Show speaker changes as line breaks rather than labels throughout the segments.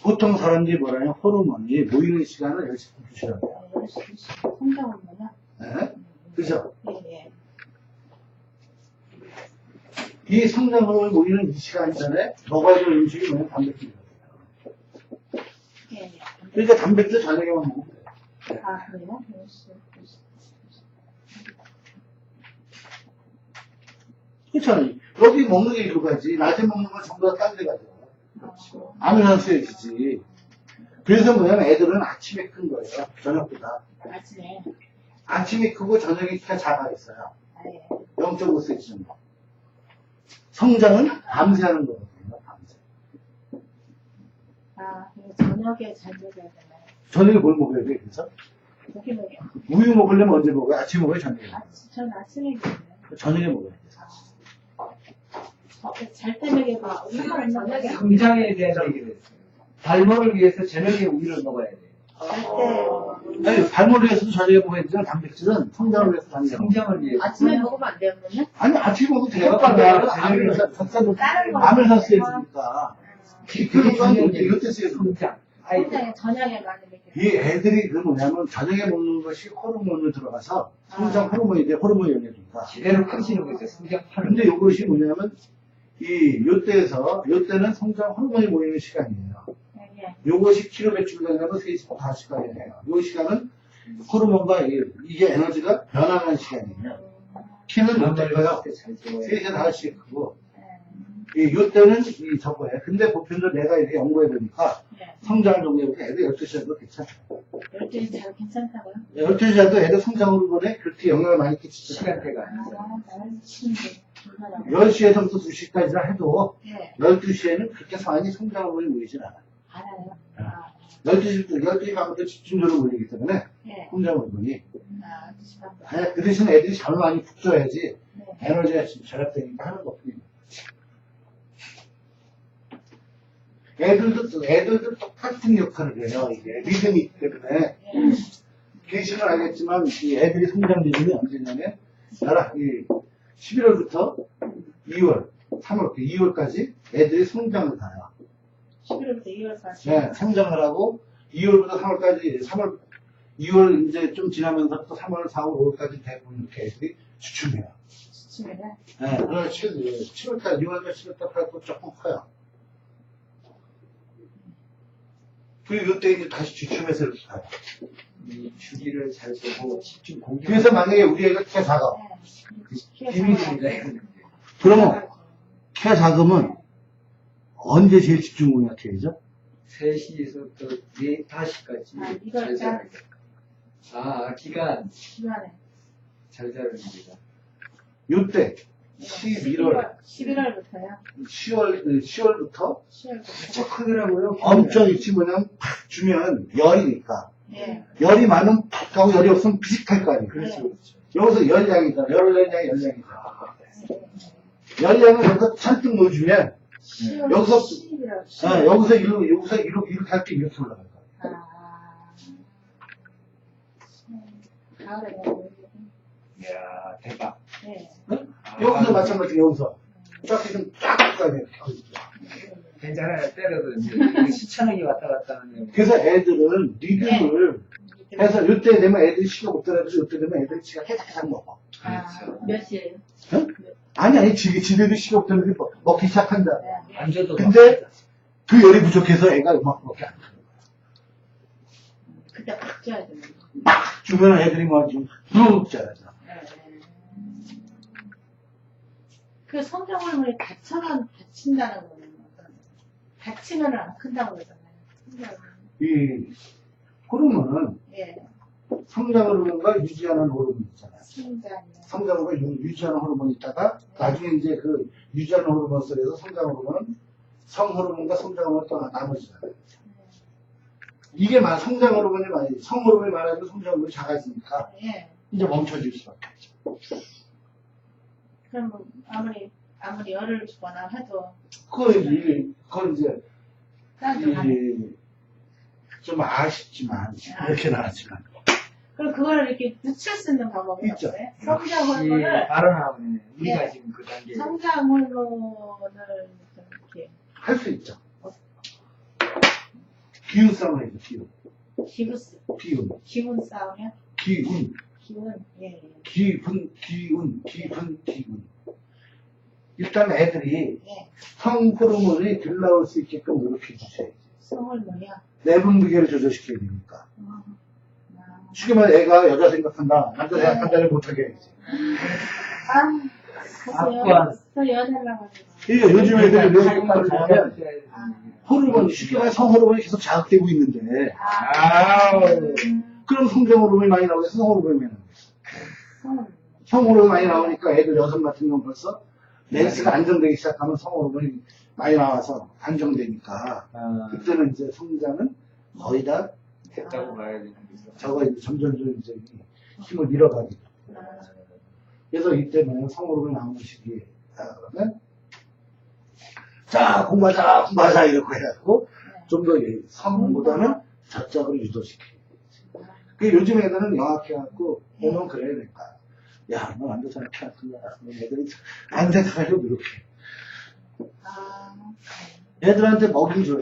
보통 사람들이 뭐라냐, 호르몬이 모이는 시간을 10시 2시라고 해요.
10시 2시. 성장호르몬이요?
네? 그죠?
예.
이 성장 호르몬이 모이는 이 시간 전에 먹어야 될 음식이 뭐냐면 단백질이거든요.
예.
그러니까 단백질 저녁에만 먹으면 돼요.
아, 그래요? 10시 2시.
그렇잖아요. 여기 먹는 게 두 가지. 낮에 먹는 건 전부 다 딴 데 가죠.
그렇죠.
아미노아시드에 지지. 그래서 뭐냐면 애들은 아침에 큰 거예요. 저녁보다.
아침에.
아침에 크고 저녁에 키가 작아 있어요.
아, 예.
0.5cm 정도. 성장은 밤새 하는 거거든요. 밤새.
아, 이거 저녁에 잘 먹어야 되나요?
저녁에 뭘 먹어야 돼? 그래서
고기 먹어요.
우유 먹으려면 언제 먹어요? 아침에 먹어요? 저녁에 먹어요?
저는 아침에 먹어요.
저녁에 먹어야 돼.
잘 때 먹여봐. 우유는 저녁에.
성장에 대한 얘기를 했어요. 발모를 위해서 저녁에 우유를 먹어야 돼요.
잘
아니, 발모를 위해서도 저녁에 먹어야 되잖아. 단백질은 성장을 위해서 저녁에 먹어요.
성장을 위해서.
아침에 먹으면 안 돼요, 그러면?
아니, 아침에 먹어도 돼요.
다른 거.
암을 샀어야 되니까. 그런 건 이것도 써야 돼.
성장.
저녁에 많이 먹여요.
이 애들이 그 뭐냐면 저녁에 먹는 것이 호르몬으로 들어가서 성장 호르몬이 돼. 호르몬이 영향이니까.
제대로 크시는 거죠. 성장하는.
근데 이것이 뭐냐면 요때는 성장 호르몬이 모이는 시간이에요.
예.
요것이 키로 배출되냐면 3시부터 5시까지예요. 요 시간은 호르몬과 이게 에너지가 변화하는 시간이에요. 키는 요때 커요. 3시, 5시에 크고. 요때는 저거예요. 근데 보편적으로 내가 이렇게 연구해 보니까
예.
성장을 연구해보니까 애들 12시에도 괜찮아요.
12시 잘 괜찮다고요?
12시에도 애들 성장 호르몬에 그렇게 영향을 많이 끼치죠.
시간대가.
나는 친구.
10시에서부터 2시까지라 해도
예.
12시에는 그렇게 많이 성장 호르몬이 모이진 않아요.
알아요. 아,
12시 반부터 집중적으로 몰리기 때문에
예.
성장 호르몬이.
아, 2시 반.
그 대신 애들이 잠을 많이 푹 줘야지
네.
에너지가 절약되니까 하는 것뿐입니다. 애들도 똑같은 역할을 해요. 이게 리듬이 있기 때문에.
예.
계시는 알겠지만 이 애들이 성장 리듬이 언제냐면 11월부터 2월, 3월, 2월까지 애들이 성장을 가요.
11월부터 2월까지.
네, 성장을 하고 2월부터 3월까지 2월 이제 좀 지나면서부터 3월, 4월, 5월까지 대부분 이렇게 애들이 주춤해요.
주춤에는?
네, 그래서 7월달, 6월달, 7월달 조금 커요. 그리고 이때 이제 다시 주춤해서 이렇게 가요.
이 주기를 잘 보고 집중 공격.
그래서 만약에 우리 애가 키가 작아.
비밀입니다.
그러면 키가 작으면 언제 제일 집중 공략 해야죠?
3시에서부터 5시까지.
아, 이걸 잘.
기간.
기간에.
잘 자릅니다.
요때 11월부터요? 10월부터
10월부터.
크더라고요.
엄청 일찍 뭐냐면 팍 주면 열이니까
예.
열이 많으면 팍 하고 열이 없으면 비슷할 거 아니에요.
그렇죠, 그렇죠.
여기서 열량이다. 열량이다. 열량을 여기서 잔뜩 넣어주면
10월
여기서
10일이라고.
여기서 이렇게 할 때 이렇게 올라갈 거예요.
아. 가을에 먹어요.
이야, 대박.
네.
여기서 마찬가지로 여기서 쫙 가야 돼요.
괜찮아요. 때려도 이제 시차능이 왔다 갔다 하는.
그래서 애들은 리듬을 해서 요때 되면 애들이 시가 못 들어가서 요때 되면 애들이 치가 깨작깨작 먹어.
아, 몇 시에요?
응? 아니, 지들도 시가 못 들어가서 먹기 시작한다.
네.
앉아도.
근데 그 열이 부족해서 애가 막 먹게 안 돼.
그때 팍 줘야 되는 거.
막 주면 애들이 막 지금 훅 자라죠.
그 성장 호르몬이 다친다는 거는 다치면 안 큰다고 그러잖아요.
이 호르몬은
예.
성장 호르몬과 유지하는 호르몬 있잖아요.
성장.
성장 호르몬 유지하는 호르몬이 있다가 나중에 이제 그 유지하는 호르몬 속에서 성장 호르몬은 성 호르몬과 성장 호르몬 또 나머지잖아요. 이게 성장 호르몬이 성 호르몬이 많아지고 성장 호르몬이 작아지니까
예.
이제 멈춰질 수밖에 없죠.
그럼 뭐 아무리 열을 주거나 해도
그건 이제
딴데 가네.
좀 아쉽지만 이렇게 나왔지만
그럼 그거를 이렇게 붙일 수 있는 방법이
있죠.
없어요? 성장 호르몬을
바로 나오네. 우리가
예.
지금 그 단계.
성장 호르몬을 좀 이렇게
할 수 있죠. 기운 싸움을 해요, 기운.
기부스.
기운.
기운 싸우면?
기운.
기운. 예.
기분, 기운, 기분, 기운. 일단 애들이
예.
성호르몬이 덜 나올 수 있게끔 노력해 주셔야지.
성을 뭐야?
내분 무게를 조절시켜야 되니까.
아,
쉽게 말해 애가 여자 생각한다, 남자 생각한다를 못하게 해야지.
아빠.
또 여달라고 가지고.
그러니까 요즘 애들이 왜 이렇게 빠르냐면
아.
호르몬이 쉽게 말해 성호르몬이 계속 자극되고 있는데
아우.
그럼 성장 호르몬이 많이 나오겠어? 성호르몬이 많이 나오겠어? 성호르몬이 많이 나오니까 애들 여성 같은 경우는 벌써 렌스가 안정되기 시작하면 성호르몬이 많이 나와서 안정되니까 그때는 이제 성장은 거의 다
됐다고 봐야 되는 거죠.
저거 이제 점점 이제 힘을 잃어가게 돼요. 그래서 이때는 성호르몬이 나오는 시기에 그러면 자 공부하자 이렇게 해가지고 좀 더 성보다는 저쪽으로 유도시켜요. 그 요즘 애들은 영악해갖고 보면 그래야 될까. 야, 너 완전 잘 키웠구나. 애들이 안 생각하려고 노력해.
아.
애들한테 먹이 줘요.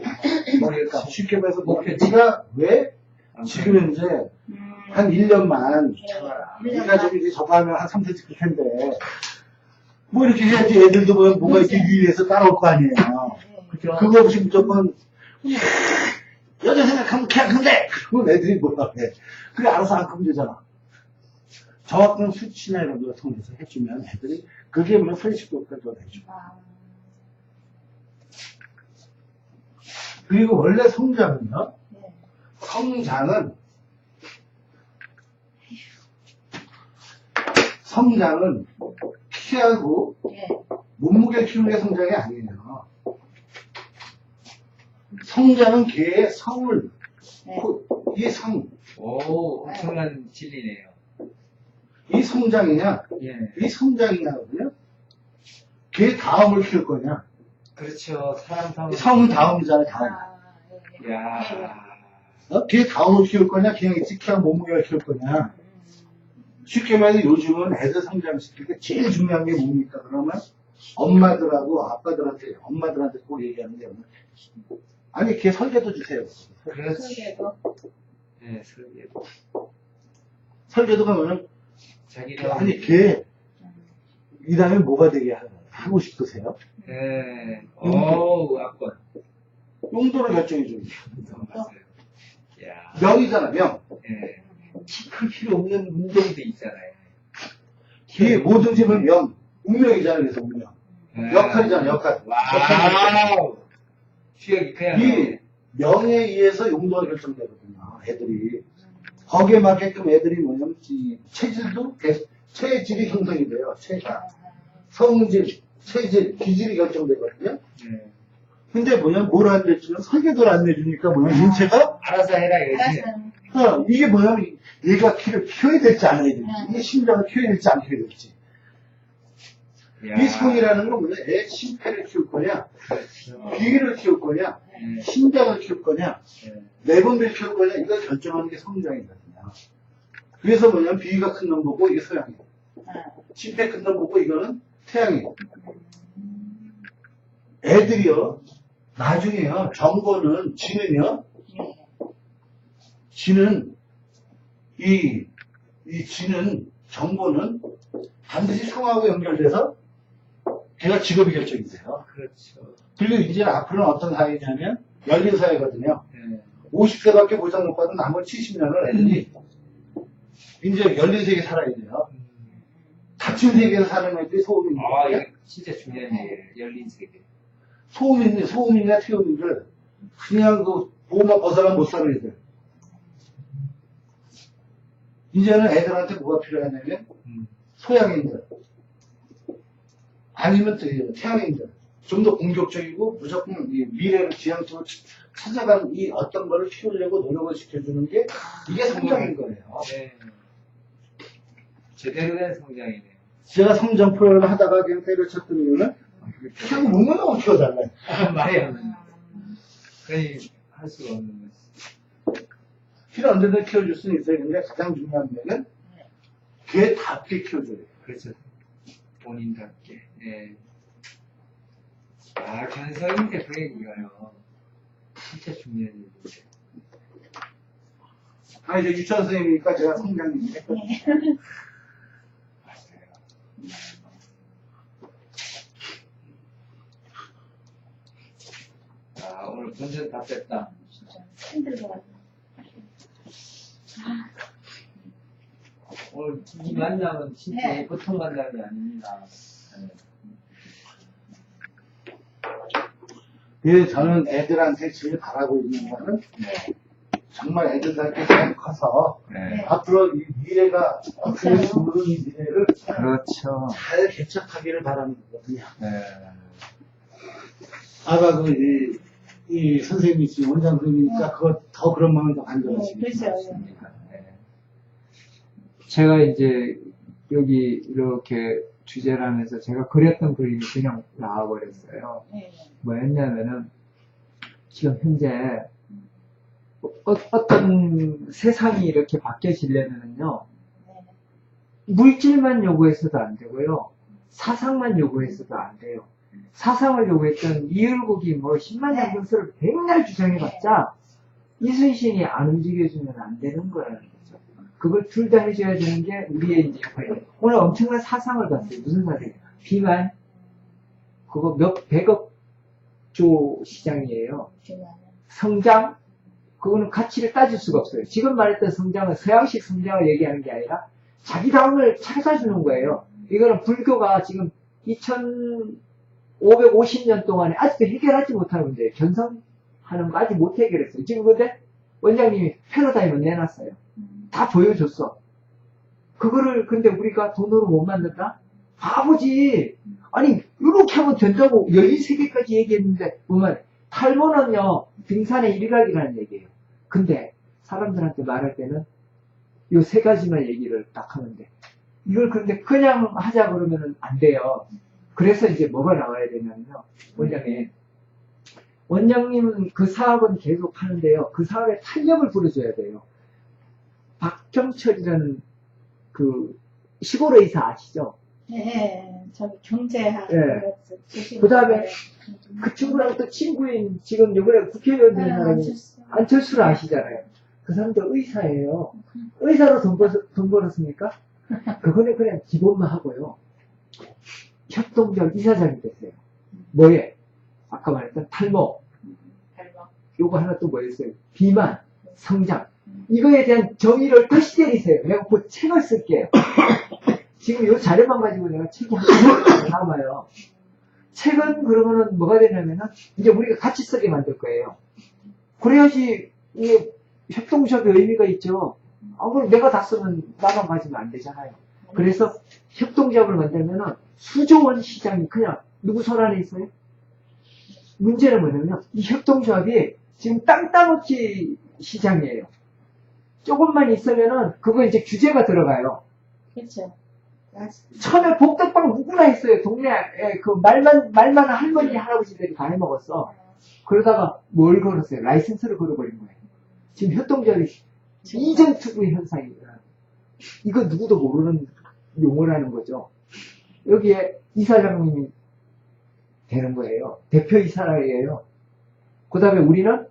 먹일까. 쉽게 말해서 네가 왜 지금 이제 한 1년만 네가 좀 이제 저거 하면 한 3cm 클 텐데 뭐 이렇게 해야지 애들도 뭐가 이렇게 유의해서 따라올 거 아니에요.
그죠?
그거 없이 무조건 여자 생각하면 그냥 근데 그건 애들이 뭐라 그래. 그게 알아서 안 크면 되잖아. 정확한 수치나 이런 걸 통해서 해주면 애들이 그게 뭐 프레시도 효과가 되죠. 그리고 원래 성장은요. 성장은 키하고 몸무게 키우는 게 성장이 아니에요. 성장은 걔의 성을, 이 성.
오, 엄청난 진리네요.
이 성장이냐,
예.
이 성장이냐거든요. 걔 다음을 키울 거냐.
그렇죠. 사람
성은 다음이잖아요, 다음.
야.
걔 다음을 키울 거냐, 그냥 키랑 몸무게를 키울 거냐. 쉽게 말해 요즘은 애들 성장시킬 때 제일 중요한 게 뭡니까? 그러면 엄마들하고 아빠들한테, 엄마들한테 꼭 얘기하는 게 아니, 걔 설계도 주세요.
그렇지. 네, 설계도.
설계도가 뭐냐면,
자기가.
아니, 걔, 이 다음에 뭐가 되게 하고 싶으세요?
네. 어우, 악권.
용도를 결정해줘요.
맞아요. 야.
명이잖아, 명.
예. 키 필요 없는 운동도 있잖아요.
이 모든 집은 명. 운명이잖아요, 그래서 운명.
네.
역할이잖아, 역할.
와우. 수역이 그냥.
이 명에 의해서 용도가 결정되거든요, 애들이. 거기에 맞게끔 애들이 뭐냐면, 체질도, 체질이 형성이 돼요, 체가. 성질, 체질, 기질이 결정되거든요.
네.
근데 뭐냐면, 뭘 안 내주면 설계도를 안 내주니까 뭐냐면, 인체가,
알아서 해라, 이거지.
이게 뭐냐면, 얘가 키를 키워야 될지 안 해야 될지, 이게 심장을 키워야 될지 안 키워야 될지. 이 성이라는 건 뭐냐, 애 심폐를 키울 거냐,
그렇죠.
기를 키울 거냐, 심장을 키울 거냐, 내분비를 키울 거냐, 이걸 결정하는 게 성장이거든요. 그래서 뭐냐면, 비위가 큰 놈 보고 이게 서양이에요. 심폐 큰 놈 보고 이거는 태양이에요. 애들이요, 나중에요, 정보는, 지는요, 지는, 이 지는, 정보는 반드시 성하고 연결돼서 걔가 직업이 결정이 돼요.
그렇죠.
그리고 이제 앞으로는 어떤 사회냐면, 열린 사회거든요.
네.
50세밖에 보장 못 받은 나머지 70년을 애들이 이제 열린 세계 살아야 돼요. 닫힌 세계에서 사는 애들이 소음인들.
아, 이거 진짜 중요한 얘기예요. 열린 세계.
소음인이나 태음인들, 그냥 그 보호막 벗어나면 못 사는 애들. 이제는 애들한테 뭐가 필요하냐면, 소양인들. 아니면 태양인들. 좀 더 공격적이고, 무조건 미래를 지향적으로 찾아가는 이 어떤 거를 키우려고 노력을 시켜주는 게, 이게 성장인 거예요.
네. 제대로 된 성장이네요.
제가 성장 프로그램을 하다가 그냥 때려쳤던 이유는, 그냥 몸을 너무 키워달래.
말이야. 그러니, 할 수가 없는 거지.
키를 언제든 키워줄 수는 있어요. 근데 가장 중요한 면은, 걔답게 키워줘야 돼요.
그렇죠. 본인답게. 네. 아, 견성인데 그 얘기가요. 진짜 중요한 얘기예요.
아니, 저 유치원 선생님이니까 제가 성장님 했거든요.
네.
아, 오늘 본전 다 뺐다.
진짜 힘들더라고요.
오늘 이 만남은 진짜
네.
보통 만남이 아닙니다. 네.
그래서 저는 애들한테 제일 바라고 있는 거는
네.
정말 애들한테 잘 커서
네.
앞으로 이 미래가 어떻게
그렇죠.
좋은 미래를
그렇죠.
잘 개척하기를 바라는 거거든요.
네.
아까 이 선생님이 지금 원장 선생님이니까 그거 더 그런 마음을 더 간절하십니다.
그렇죠.
네. 제가 이제 여기 이렇게 주제를 하면서 제가 그렸던 그림이 그냥 나와버렸어요.
네.
뭐였냐면은 지금 현재 어떤 세상이 이렇게 바뀌어지려면요
네.
물질만 요구해서도 안 되고요 사상만 요구해서도 안 돼요. 사상을 요구했던 이율국이 뭐 10만 년 것을 백날 주장해봤자 이순신이 안 움직여주면 안 되는 거라는 거죠. 그걸 둘 다 해줘야 되는 게 우리의 이제 역할이에요. 오늘 엄청난 사상을 봤어요. 무슨 사상이에요? 비만 그거 몇 백억 조 시장이에요. 성장 그거는 가치를 따질 수가 없어요. 지금 말했던 성장은 서양식 성장을 얘기하는 게 아니라 자기 다음을 찾아주는 거예요. 이거는 불교가 지금 2550년 동안에 아직도 해결하지 못하는 문제예요. 견성하는 거 아직 못 해결했어요. 지금 근데 원장님이 패러다임을 내놨어요. 다 보여줬어. 그거를 근데 우리가 돈으로 못 만든다? 바보지. 아니 이렇게 하면 된다고 13개까지 얘기했는데 보면 탈모는요 등산의 일각이라는 얘기예요. 근데 사람들한테 말할 때는 요 세 가지만 얘기를 딱 하는데 이걸 근데 그냥 하자 그러면은 안 돼요. 그래서 이제 뭐가 나와야 되냐면요. 원장님은 그 사업은 계속 하는데요. 그 사업에 탄력을 불어줘야 돼요. 박경철이라는 그 시골 의사 아시죠?
네. 저기 경제학.
네. 그다음에 그 친구랑 또 친구인 지금 요번에 국회의원 된 사람이 안철수를 아시잖아요. 그 사람도 의사예요. 의사로 돈 벌었습니까? 그거는 그냥 기본만 하고요. 협동조합 이사장이 됐어요. 뭐에? 아까 말했던 탈모. 요거 하나 또 뭐였어요? 비만, 성장. 이거에 대한 정의를 다시 때리세요. 내가 그 책을 쓸게요. 지금 요 자료만 가지고 내가 책이 한 권 남아요. 책은 그러면은 뭐가 되냐면은 이제 우리가 같이 쓰게 만들 거예요. 그래야지 이게 협동조합의 의미가 있죠. 그럼 내가 다 쓰면 나만 가지면 안 되잖아요. 그래서 협동조합을 만들면은 수조 원 시장이 그냥 누구 손 안에 있어요? 문제는 뭐냐면 이 협동조합이 지금 땅 따먹기 시장이에요. 조금만 있으면은 그거 이제 규제가 들어가요.
그렇죠.
처음에 복덕방 누구나 했어요. 동네에 그 말만 할머니 할아버지들이 다 해먹었어. 그러다가 뭘 걸었어요? 라이센스를 걸어버린 거예요. 지금 협동조합이 이전 투구의 현상이에요. 이거 누구도 모르는 용어라는 거죠. 여기에 이사장님이 되는 거예요. 대표 이사라예요. 그 다음에 우리는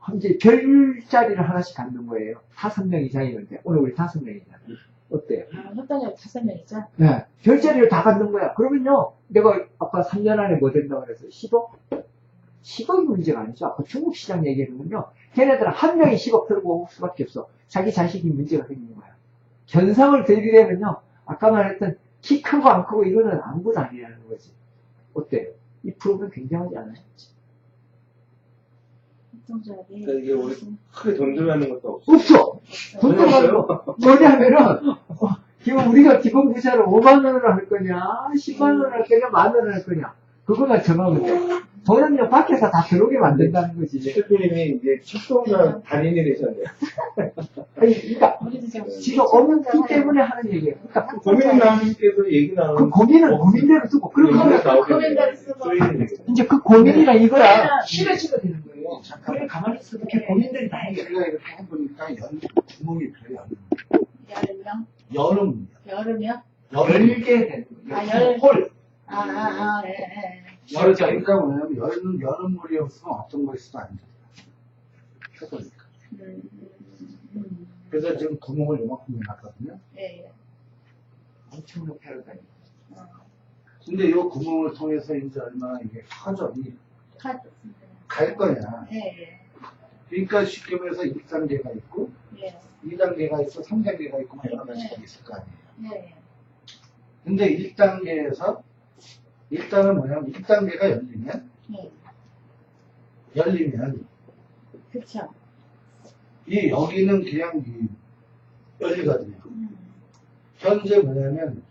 현재 별자리를 하나씩 갖는 거예요. 5명 이상이는데 오늘 우리 5명이잖아요. 어때요?
협동조합 5명이죠?
네. 별자리를 다 갖는 거야. 그러면요, 내가 아까 3년 안에 뭐 된다고 그래서 10억? 10억이 문제가 아니죠. 아까 중국 시장 얘기하면요, 걔네들은 한 명이 10억 들고 올 수밖에 없어. 자기 자식이 문제가 생기는 거야. 견성을 들이려면요, 아까 말했던 키 크고 안 크고 이거는 아무것도 아니라는 거지. 어때요? 이 프로그램 굉장하지 않아요?
협동조합이.
그러니까 이게 우리 크게 돈 들어가는 것도 없어.
없어! 돈 들어가고, 뭐냐면은, 지금 우리가 기본 부자를 5만원을 할 거냐, 10만원을 할 거냐, 만원을 할 거냐. 그거만 정하면 돼. 돈은요, 밖에서 다 들어오게 만든다는 거지.
대표님이 이제 협동조합 단인이 되셨네요.
아니, 그러니까,
우리도
지금 없기 때문에 하는 얘기예요. 그러니까,
고민남님께서 얘기 나오는
그 고민은 고민대로 쓰고, 그러고 하면,
고민대로 쓰고.
이제 그 고민이랑 이거랑 실어치가 되는 거예요. 그래, 가만히 있어도 이렇게 고민들이 다 해요.
제가 이렇게 해보니까 구멍이 돼요.
여름이요?
여름.
여름이요?
열게 되는
아,
거예요. 홀.
예.
그러니까 뭐냐면 여름물이 없으면 어떤 거 있어도 안 돼. 해보니까. 그래서 지금 구멍을 요만큼 내놨거든요.
예.
엄청 높게 하러 다니.
근데 이 구멍을 통해서 이제 얼마나 이게 커져. 갈 거야.
예.
그러니까 쉽게 말해서 1단계가 있고,
예.
2단계가 있고, 3단계가 있고, 막 여러 가지가 있을 거 아니에요.
예.
근데 1단계에서, 일단은 뭐냐면, 1단계가
예.
열리면,
그쵸.
이 여기는 그냥 열리거든요. 현재 뭐냐면,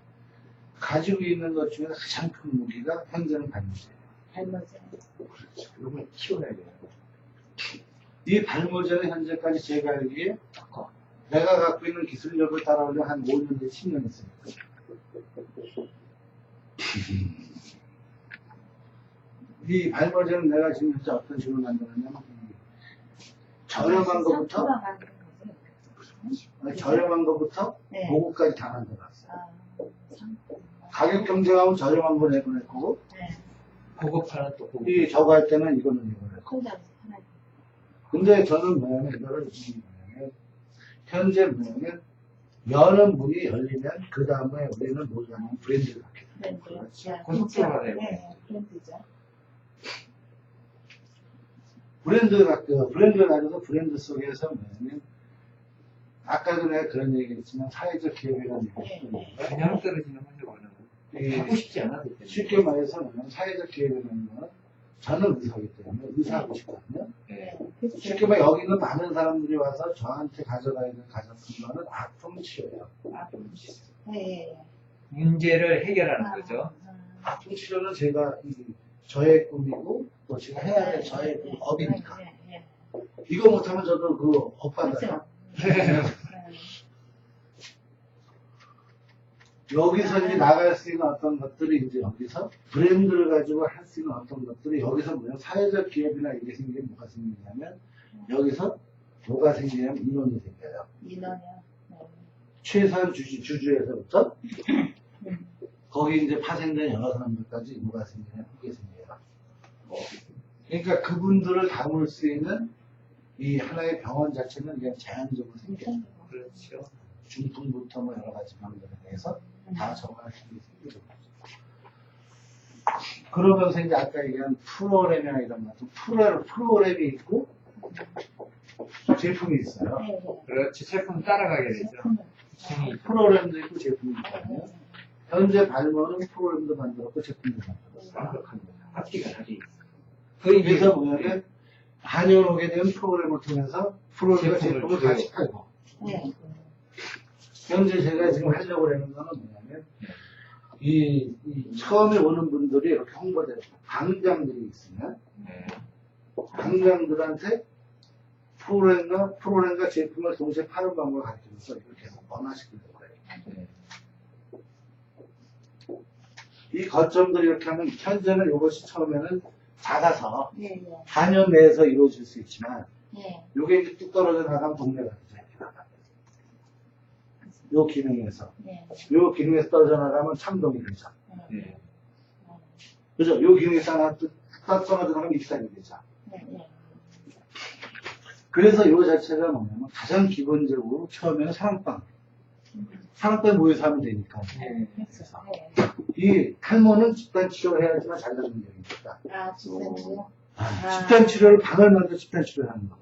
가지고 있는 것 중에 가장 큰 무기가 현재는 발모제예요.
발모제.
그렇죠. 이걸 키워야 돼요. 이 발모제는 현재까지 제가 알기에 내가 갖고 있는 기술력을 따라오려 한 5년 내 10년 했으니까. 이 발모제는 내가 지금 현재 어떤 식으로 만드느냐면, 저렴한 것부터, 저렴한 것부터
네.
고급까지 다 만들어놨어요.
참.
가격 경쟁하면 저렴한 거 내보낼 거고,
네.
고급화는 또 고급.
이 저거 할 때는 이거는 내보낼 거고.
혼자서 하나.
근데 저는 뭐냐면, 이거를 현재 뭐냐면, 여는 문이 열리면, 그 다음에 우리는 뭘 하냐면 브랜드를 갖게 돼요.
브랜드요?
그렇죠. 고속도로가 되고.
네. 브랜드죠.
브랜드를 가져서 브랜드 속에서 뭐냐면, 아까도 내가 그런 얘기 했지만, 사회적 기업이라는 얘기
네.
그냥 떨어지는 환경은 하고 싶지 않아도 되죠.
쉽게 말해서 뭐냐면, 사회적 기업이라는 건, 저는 의사이기 때문에 의사하고 싶거든요.
네.
그쵸.
쉽게 말해, 여기 있는 많은 사람들이 와서 저한테 가져가야 될 가장 큰 거는 아픔 치료예요.
네.
문제를 해결하는 거죠.
아픔 치료는 제가 저의 꿈이고, 또 제가 해야 될 저의 그 업이니까.
네.
이거 못하면 저도 그 업 받아요.
그쵸.
여기서 이제 나갈 수 있는 어떤 것들이 이제 여기서 브랜드를 가지고 할 수 있는 어떤 것들이 여기서 뭐냐 사회적 기업이나 이게 생기면 뭐가 생기냐면 여기서 뭐가 생기냐면 인원이 생겨요.
인원이요. 네.
최소한 주주에서부터 거기 이제 파생된 여러 사람들까지 뭐가 생기냐면 이게 생겨요. 그러니까 그분들을 담을 수 있는 이 하나의 병원 자체는 그냥 자연적으로 생겨요.
그렇죠.
중풍부터 뭐 여러 가지 병들에 대해서 다 정할 수 있는 거죠. 그러면서 이제 아까 얘기한 프로그램이나 이런 것도 프로그램이 있고 제품이 있어요.
네.
그렇지. 제품 따라가게 되죠.
프로그램도 있고 제품이 있거든요. 현재 발모는 프로그램도 만들었고 제품도 만들었어요.
완벽합니다. 앞뒤가 다리.
그래서 뭐냐면 반년 오게 되면 프로그램을 통해서 프로그램과 제품을 같이 팔고
네.
현재 제가 지금 하려고 하는 거는 뭐냐면 이 처음에 오는 분들이 이렇게 홍보되고 당장들이 있으면
네.
당장들한테 프로그램과 제품을 동시에 파는 방법을 가르쳐줘서 이렇게 해서 원화시키는 거예요.
네.
이 거점들이 이렇게 하면 현재는 이것이 처음에는 작아서
네.
반년 내에서 이루어질 수 있지만
네.
이게 이제 뚝 떨어져 나가면 동네가 되죠. 요 기능에서
네.
요 기능에서 떨어져 나가면 참동이 되죠.
네.
그죠? 요 기능에서 하나 딱 떨어져 나가면 입산이 되죠.
네.
그래서 요 자체가 뭐냐면 가장 기본적으로 처음에는 사랑방에 모여서 하면 되니까.
네.
이 탈모는 집단 치료를 해야지만 잘 나는 경우니까.
아, 집단지요?
집단 치료를 방을 만들어 집단 치료를 하는 거.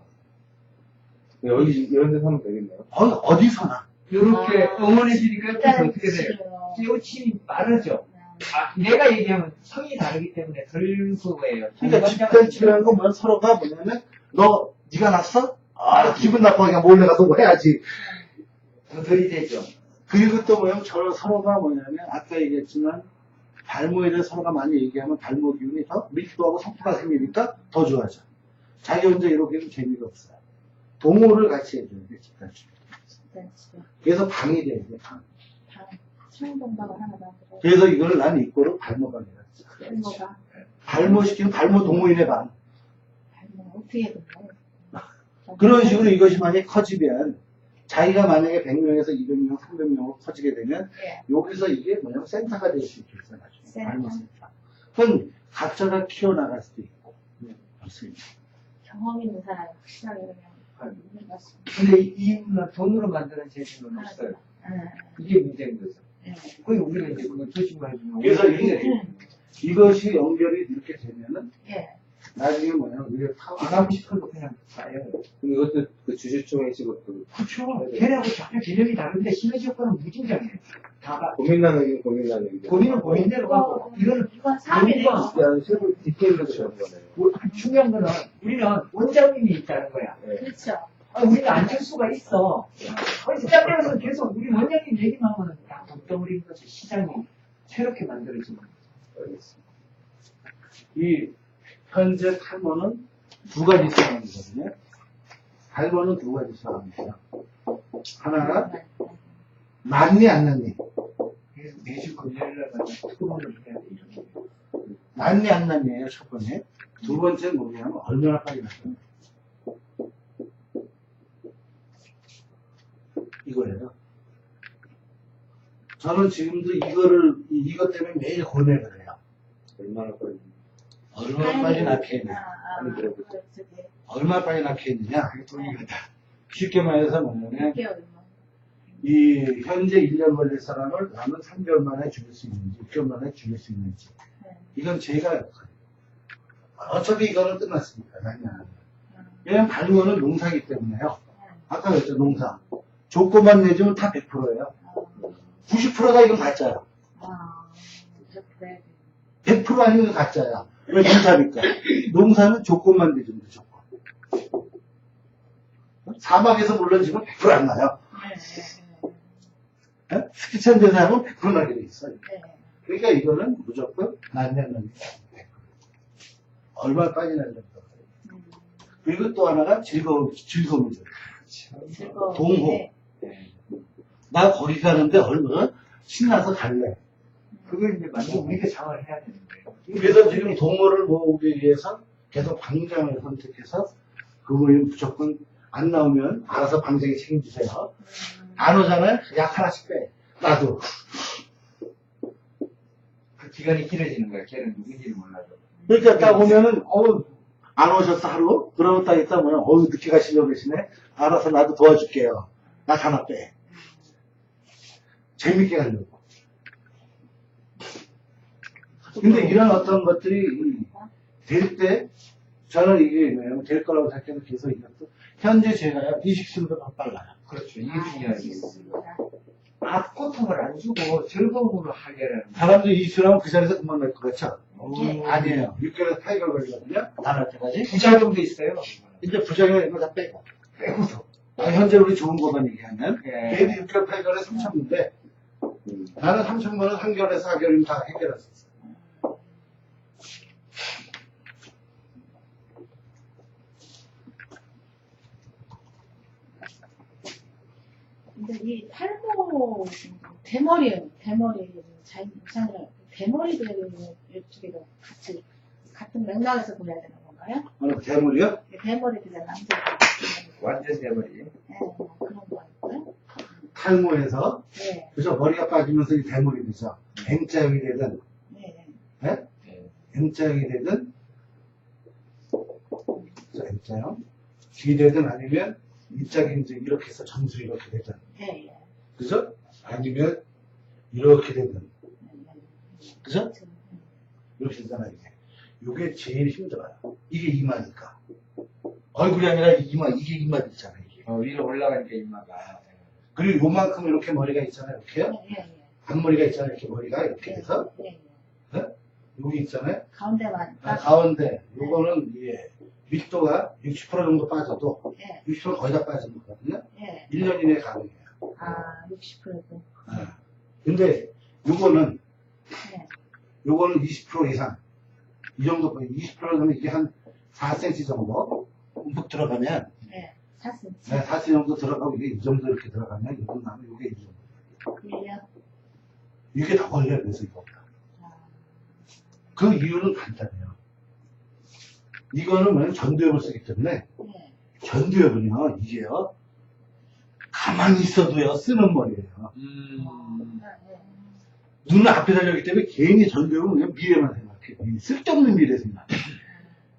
여기 이런 데서 하면 되겠네요.
어디서나.
이렇게
아,
응원해 주니까
집단
어떻게 돼요?
치료.
깨우침이 빠르죠. 아, 내가 얘기하면 성이 다르기 때문에 덜 그거예요.
그러니까 집단 치료라는 건 뭐냐면 서로가 뭐냐면 네가 났어? 기분 나빠하니까 몰래 가서 뭐 해야지.
더 들이대죠.
그리고 또 뭐냐면 서로가 뭐냐면 아까 얘기했지만 발모에 대해 서로가 많이 얘기하면 발모 기운이 더 밀도하고 성과가 생기니까 더 좋아져. 자기 혼자 이렇게 하면 재미가 없어요. 동호를 같이 해줘야 돼, 집단 치료.
집단치료.
그래서 방이 돼야 돼, 방.
창동방을 하나 만들어요.
그래서 이거를 난 이거로 발모방이라 했어.
발모가.
발모시키는 발모 동호인의 방.
발모 어떻게 됐나요?
그런 식으로 이것이 만약에 커지면 자기가 만약에 100명에서 200명, 300명으로 커지게 되면
네.
여기서 이게 뭐냐면 센터가 될 수 있겠어, 나중에.
센터.
발모 센터. 그건 각자가 키워나갈 수도 있고. 그렇습니다.
경험 있는 사람이 확실하게 그냥.
판.
네, 맞습니다.
근데 이 돈으로 만드는 제품은 없어요. 이게 문제인 거죠.
네.
거의 우리가 이제 그거 조심해주면.
그래서 이것이 연결이 이렇게 되면은
예.
나중에 뭐냐면 우리가
안 하고 싶은 거 그냥 싸요.
그럼 이것도 그 주주총회 식으로
그렇죠. 걔네하고 전혀 개념이 다른데 시너지 효과는 무진장이에요. 다가
고민 나누기 고민 나누기.
본인은 본인대로 가고 이거는
이건 3일에
뭔가
세부 디테일로 그런 거네요.
중요한 거는 우리는 원장님이 있다는 거야.
네.
그렇죠.
우리는 안철수가 있어. 시장에서 계속 우리 원장님 얘기만 하면 다 돈덩어리인 거지. 시장이 새롭게 만들어지는 거죠.
알겠습니다.
이 현재 탈모는 두 가지 상황이거든요. 탈모는 두 가지 상황이에요. 하나가 낫니 안 낫니?
그래서 매주 금요일날마다 특검을 해야 돼. 이런 거.
낫니 안 낫니예요, 첫 번째. 두 번째는 뭐냐면 얼마나 빨리 났어요. 이거예요. 저는 지금도 이것 때문에 매일 고뇌를 해요.
얼마나 빨리.
얼마나 빨리 낳겠냐.
많이 들어보죠.
얼마나 빨리 낳겠느냐. 쉽게 말해서 뭐냐면,
할게요.
이 현재 1년 걸릴 사람을 나는 3개월 만에 죽일 수 있는지, 6개월 만에 죽일 수 있는지. 이건 제가 역할이에요. 어차피 이거는 끝났으니까, 아니야. 왜냐면 발모는 농사기 때문에요. 아까 그랬죠, 농사. 조건만 내주면 다 100%예요. 90%가 이건 가짜야.
그래.
100% 아니면 가짜야. 왜 농사니까. 농사는 조건만 내주면 돼, 조건. 사막에서 물러지면 100%안 나요. 예? 스키찬 데서 하면 100% 나게 돼 있어요. 그러니까 이거는 무조건 난년은 100%. 얼마 빨리 날려도. 그리고 또 하나가 즐거움이죠. 동호. 나 거기 가는데 얼마나 신나서 갈래.
그걸 이제 만약 우리가 장을 해야 되는 거예요.
그래서 지금 동호를 모으기 위해서 계속 방장을 선택해서 그분이 무조건 안 나오면 알아서 방장이 책임지세요. 안 오잖아요? 약 하나씩 빼. 나도.
그 기간이 길어지는 거야. 걔는 누군지를 몰라도.
그러니까 딱 오면은, 안 오셨어, 하루? 그러고 딱 있다 보면, 늦게 가시려고 그러시네? 알아서 나도 도와줄게요. 나 하나 빼. 재밌게 가려고. 근데 이런 어떤 것들이 될 때, 저는 이게 뭐냐면 될 거라고 생각해서 계속 이것도, 현재 제가요, 이식술도 더 빨라요.
그렇죠. 이게 중요하지. 고통을 안 주고 즐거움으로 하게라는 거야.
사람들이 이식술하면 그 자리에서 금방 날 것 같죠?
예.
아니에요. 6개월에서 8개월 걸리거든요? 다 날 때까지.
부작용도 있어요.
이제 부작용 이런 거 다 빼고.
빼고도.
현재 우리 좋은 것만 얘기하면,
예.
걔도 6개월, 8개월에 3,000인데, 나는 3,000만 원 3개월에서 4개월이면 다 해결할 수 있어요.
근데 이 탈모, 대머리 자연상이라 대머리도 이쪽에도 같은 맥락에서 보여야 되는 건가요?
어느 대물이요?
대머리들은 남자들.
완전 대머리.
네, 그런 거 아닐까요?
탈모에서,
네,
그죠? 머리가 빠지면서 이 대물이 되죠. M자형이 되든,
네,
예? M자형이 되든, 그죠? M자형. G 되든 아니면, 입자기 이제 이렇게 해서 점수 이렇게 되든,
네, 네.
그죠? 아니면, 이렇게 되든, 그죠? 이렇게 되잖아, 이게. 이게 제일 힘들어요. 이게 이마니까. 얼굴이 아니라 이게 이마 있잖아, 이게.
위로 올라가니까 이마가.
그리고 요만큼 이렇게 머리가 있잖아요, 이렇게요.
네,
앞머리가 있잖아요, 이렇게 머리가 이렇게 돼서.
네.
여기 있잖아요.
가운데만.
가운데, 요거는, 예, 밀도가 60% 정도 빠져도,
네,
60% 거의 다 빠지는 거거든요.
네.
1년 이내에 가능해요.
60%도.
근데, 요거는
네.
20% 이상. 이 정도, 20%면 이게 한 4cm 정도 묵 들어가면,
네. 4cm.
네, 4cm 정도 들어가고, 이게 이 정도 이렇게 들어가면, 이건 나면 이게 이 정도.
1년.
이게 더 걸려요, 그래서 이거보다. 그 이유는 간단해요. 이거는 뭐냐면 전두엽을 쓰기 때문에,
네.
전두엽은요, 이게요, 가만히 있어도요, 쓰는 머리예요. 눈은 앞에 달려있기 때문에 괜히 전두엽은 그냥 미래만 생각해요. 쓸데없는 미래 생각.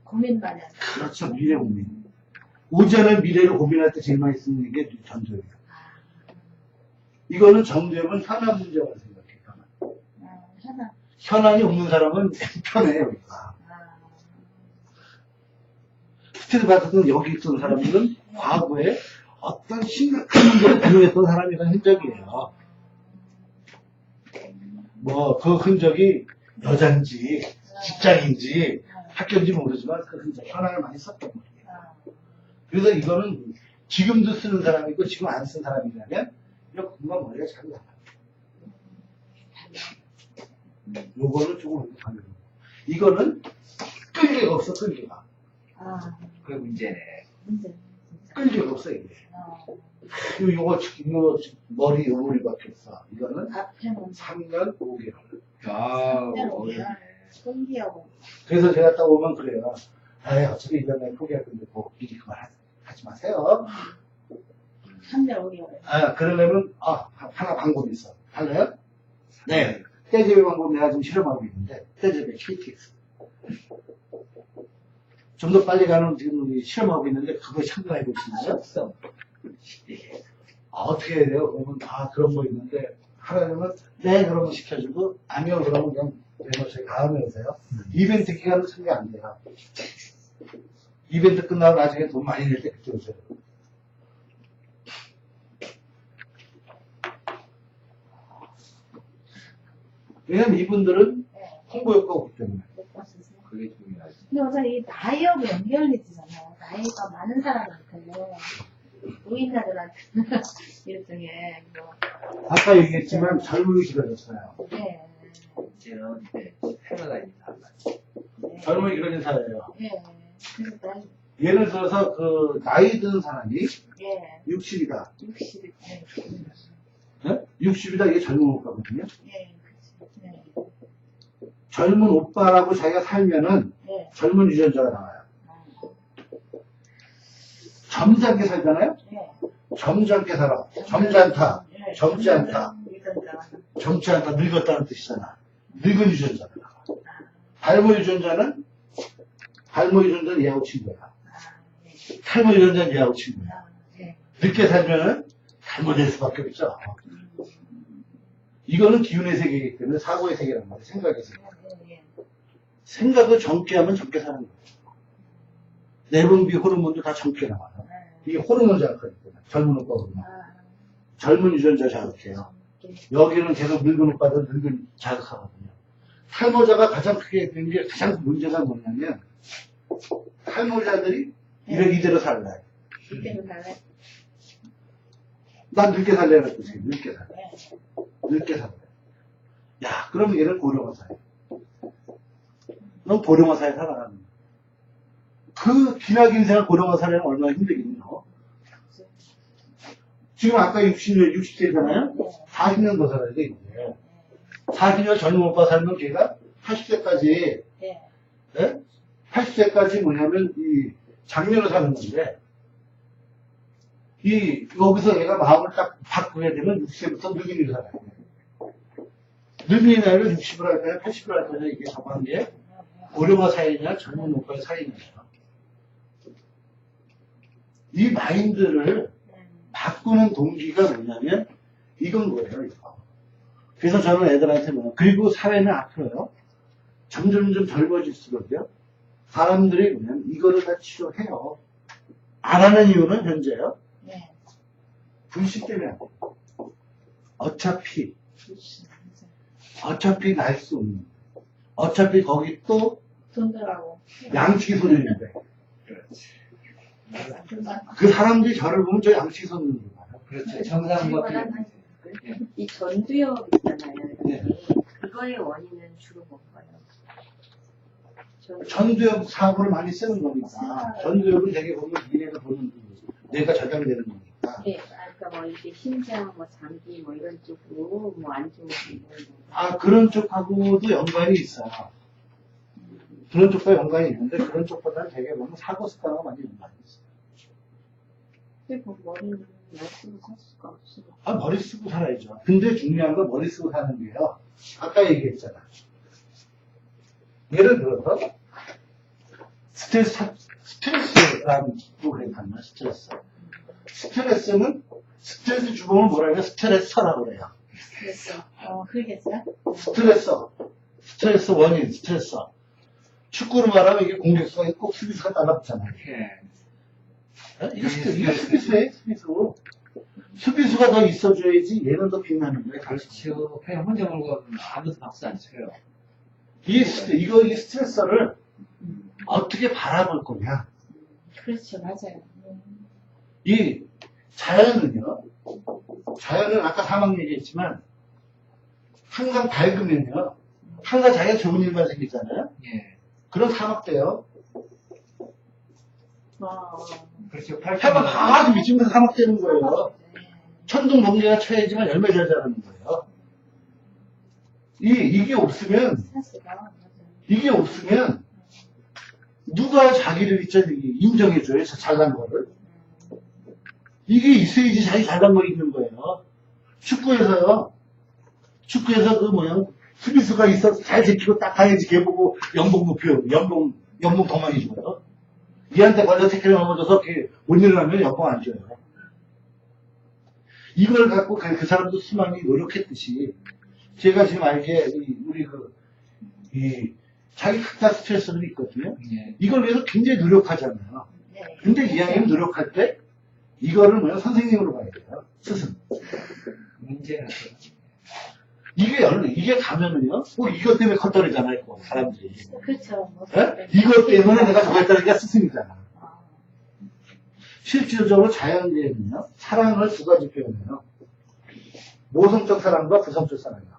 고민 많이 하죠.
그렇죠, 미래 고민. 오전에 미래를 고민할 때 제일 많이 쓰는 게 전두엽이에요. 이거는 전두엽은 현안 문제라고 생각해요.
하나.
현안이 없는 사람은 편해요. 여기가. 스트레스 받았던 여기 있던 사람들은 과거에 어떤 심각한 문제를 부여했던 사람이라는 흔적이에요. 뭐 그 흔적이 여잔지 직장인지 학교인지 모르지만 그 흔적 현안을 많이 썼던 거예요. 그래서 이거는 지금도 쓰는 사람이 있고 지금 안 쓰는 사람이라면 이거 금방 머리가 잘 나가요. 요거는 조금 다르고 이거는 끌기가 없어 끌기가.
그게 문제네.
문제.
끌기가 없어 이게. 요거 머리 요물밖에 없어. 이거는
앞에는
3년 5개월.
공기하고.
그래서 제가 딱 오면 그래요. 아이 어차피 1년 내에 포기할 건데 뭐 미리 그만하지 마세요.
3년 5개월.
그러려면 하나 방법이 있어. 할래요? 네. 떼제배 방법 내가 지금 실험하고 있는데 떼제배 KTX. 좀 더 빨리 가는 지금 우리 실험하고 있는데 그거 참고해 보시나요? 어떻게 해야 돼요? 그러면 그런 거 있는데 하려면 네 그러면 시켜주고 아니요 그러면 그냥 저희 다음에 오세요. 이벤트 기간은 참여 안 돼요. 이벤트 끝나고 나중에 돈 많이 낼 때 그때 오세요. 왜냐면 이분들은 홍보 효과가 없기 때문에.
그게 중요하지.
근데 우선 이 나이하고 연결이 되잖아요. 나이가 많은 사람한테, 노인나들한테는 일종의, 뭐,
아까 얘기했지만 젊음이 길어졌어요.
네.
이제는 패러다임이 달라.
네.
젊음이 길어진 사회예요.
네. 그러니까,
예를 들어서 그 나이 든 사람이
예.
60이다.
60이, 네.
네? 60이다 이게 젊은 오빠거든요.
예, 그치. 네.
젊은 오빠라고 자기가 살면은
네.
젊은 유전자가 나와요. 점잖게 살잖아요?
네.
점잖게 살아. 점잖다.
네.
젊지 않다.
유전자.
젊지 않다. 늙었다는 뜻이잖아. 늙은 유전자가 나와. 탈모 유전자는 얘하고 친구야.
네.
탈모 유전자는 얘하고 친구야.
네.
늦게 살면은 잘못될 수밖에 없죠. 이거는 기운의 세계이기 때문에 사고의 세계란 말이에요. 생각의 세계.
네.
생각을 젊게 하면 젊게 사는 거예요. 내분비 호르몬도 다 젊게 나와요. 이게 호르몬 자극하기 때문에 젊은 오빠거든요. 젊은 유전자 자극해요. 여기는 계속 늙은 오빠도 늙은 자극하거든요. 탈모자가 가장 크게 된 게 가장 문제가 뭐냐면 탈모자들이 이대로 살아요.
이때는 달래.
난 늙게 살래라는 뜻이에요. 늙게 살래.
네.
늙게 살래. 야, 그럼 얘는 고령화 사회. 넌 고령화 사회 살아가는 거야. 그 기나긴 인생을 고령화 사회는 얼마나 힘들겠노? 지금 아까 60세잖아요? 40년 더 살아야 돼, 이제. 40년 젊은 오빠 살면 걔가 80세까지,
네.
예? 80세까지 뭐냐면, 장년으로 사는 건데, 여기서 얘가 마음을 딱 바꾸게 되면 60세부터 늙은이로 살아야 돼. 늙은이 나이를 60으로 할 거냐, 80으로 할 거냐, 이게 정한 게, 고령화 사회냐, 젊은 오빠의 사회냐. 이 마인드를 바꾸는 동기가 뭐냐면, 이건 거예요, 이거. 그래서 저는 애들한테 그리고 사회는 앞으로요, 점점 젊어질수록요, 사람들이 보면 이거를 다 치료해요. 안 하는 이유는 현재요,
네.
불신 때문에 안 돼요. 어차피 날 수 없는. 어차피 거기 또
돈 들어가고.
양치기 소년인데. 그 사람들이 저를 보면 저 양치기 소년으로 봐요.
그렇죠. 정상과
이 전두엽 있잖아요.
네.
그거의 원인은 주로 뭔가요?
전두엽 사고를 많이 쓰는 거니까. 전두엽은 되게 보면 미래를 보는 뇌가 저장되는 거니까.
네, 그러니까 뭐 이게 심장, 뭐 장기, 뭐 이런 쪽으로 뭐 안 좋은 거.
그런 쪽하고도 연관이 있어요. 그런 쪽과 연관이 있는데 그런 쪽보다는 되게 보면 사고 습관과 많이 연관이 있어요.
근데 그 머리는 날 쓰고 살 수가 없어요.
머리 쓰고 살아야죠. 근데 중요한 건 머리 쓰고 사는 게요. 아까 얘기했잖아. 예를 들어서 스트레스라는 프로그램 봤나? 스트레스는 스트레스 주범을 뭐라 해요? 스트레서라고 그래요.
그랬어. 그러겠어요?
스트레스 원인, 스트레서. 축구로 말하면 이게 공격수가 있고 수비수가 따라붙잖아요.
예.
이게 수비수예요, 수비수. 수비수가 더 있어줘야지 얘는 더 빛나는 거예요.
그렇죠. 그냥 혼자 몰고 아무도 박수 안 쳐요.
이 스트레서를 어떻게 바라볼 거냐.
그렇죠, 맞아요.
이 자연은요, 자연은 아까 사막 얘기했지만, 항상 밝으면요, 항상 자기가 좋은 일만 생기잖아요?
예.
그런 사막 돼요.
그렇죠.
해가 아주 미치면서 사막 되는 거예요. 천둥 번개가 쳐야지만 열매 잘 자라는 거예요. 이게 없으면, 누가 자기를 인정해줘요, 잘난 거를. 이게 있어야지 자기 잘난 거 있는 거예요. 축구에서 수비수가 있어서 잘 지키고 딱 가야지 걔 보고 연봉 높여요. 연봉 더 많이 줘요. 얘한테 걸려 태클을 넘어져서 못 일어나면 연봉 안 줘요. 이걸 갖고 그 사람도 수많이 노력했듯이, 제가 지금 알기에, 자기 각자 스트레스는 있거든요.
예.
이걸 위해서 굉장히 노력하잖아요. 근데 이왕이면 노력할 때, 이거를 선생님으로 봐야 돼요. 스승.
문제는
이게 가면은요, 꼭 이것 때문에 컸다르잖아요, 사람들이.
그렇죠.
예? 이것 때문에 내가 저거 했다니까 스승이잖아. 실질적으로 자연계에는요, 사랑을 두 가지 표현해요. 모성적 사랑과 부성적 사랑이요.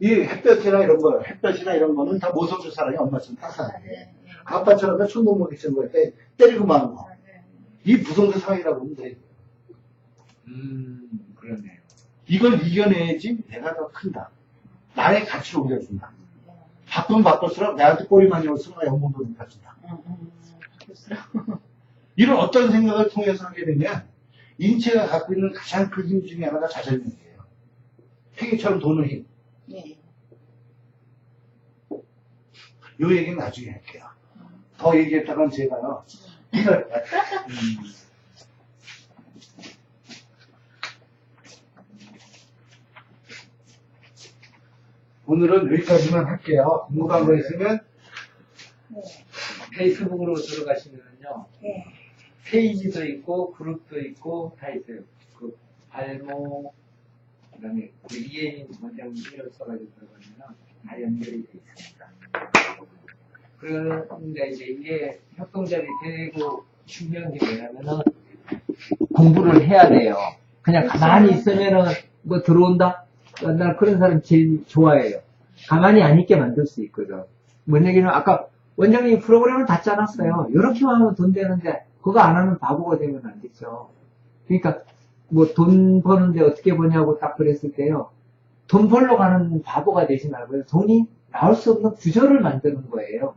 이 햇볕이나 이런 거는 다 모성적 사랑이 엄마처럼 따사해요. 아빠처럼 다 천둥번개 치는 거에 때리고 마는 거. 이 부성적 사랑이라고 보면 돼요.
그러네요.
이걸 이겨내야지 내가 더 큰다. 나의 가치를 올려준다. 바쁘면 바쁠수록 내한테 꼬리 많이 올수록 연봉도 높아진다. 이런 어떤 생각을 통해서 하게 되냐, 인체가 갖고 있는 가장 큰 힘 중에 하나가 자절력이에요. 회계처럼 도는 힘. 요 얘기는 나중에 할게요. 더 얘기했다간 제가요, 오늘은 여기까지만 할게요. 궁금한 거 있으면
페이스북으로 들어가시면요. 페이지도 있고 그룹도 있고 다 있어요. 그 발모 그다음에 그 이혜인 원장님 이름 써가지고 들어가면 다 연결이 돼 있습니다. 그런데 이제 이게 협동작이 되고 중요한 게 뭐냐면은 공부를 해야 돼요. 그냥 가만히 있으면은 뭐 들어온다? 난 그런 사람 제일 좋아해요. 가만히 안 있게 만들 수 있거든. 뭔 얘기는 아까 원장님이 프로그램을 다 짜놨어요. 이렇게만 하면 돈 되는데 그거 안 하면 바보가 되면 안 되죠. 그러니까 뭐 돈 버는데 어떻게 버냐고 딱 그랬을 때요. 돈 벌러 가는 바보가 되지 말고요. 돈이 나올 수 없는 구조를 만드는 거예요.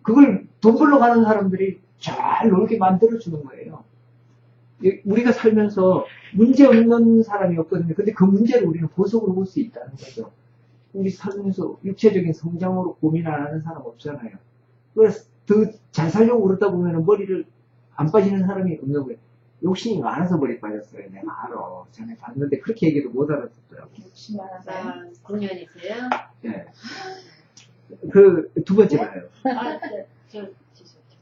그걸 돈 벌러 가는 사람들이 잘 놀게 만들어주는 거예요. 우리가 살면서 문제 없는 사람이 없거든요. 근데 그 문제를 우리는 보석으로 볼 수 있다는 거죠. 우리 살면서 육체적인 성장으로 고민 안 하는 사람 없잖아요. 그래서 더 잘 살려고 그러다 보면 머리를 안 빠지는 사람이 없는 거예요. 욕심이 많아서 머리 빠졌어요. 내가 알아. 전에 봤는데 그렇게 얘기를 못 알아듣더라고요.
욕심 많아서.
9년이세요?
네.
그 두 번째 봐요.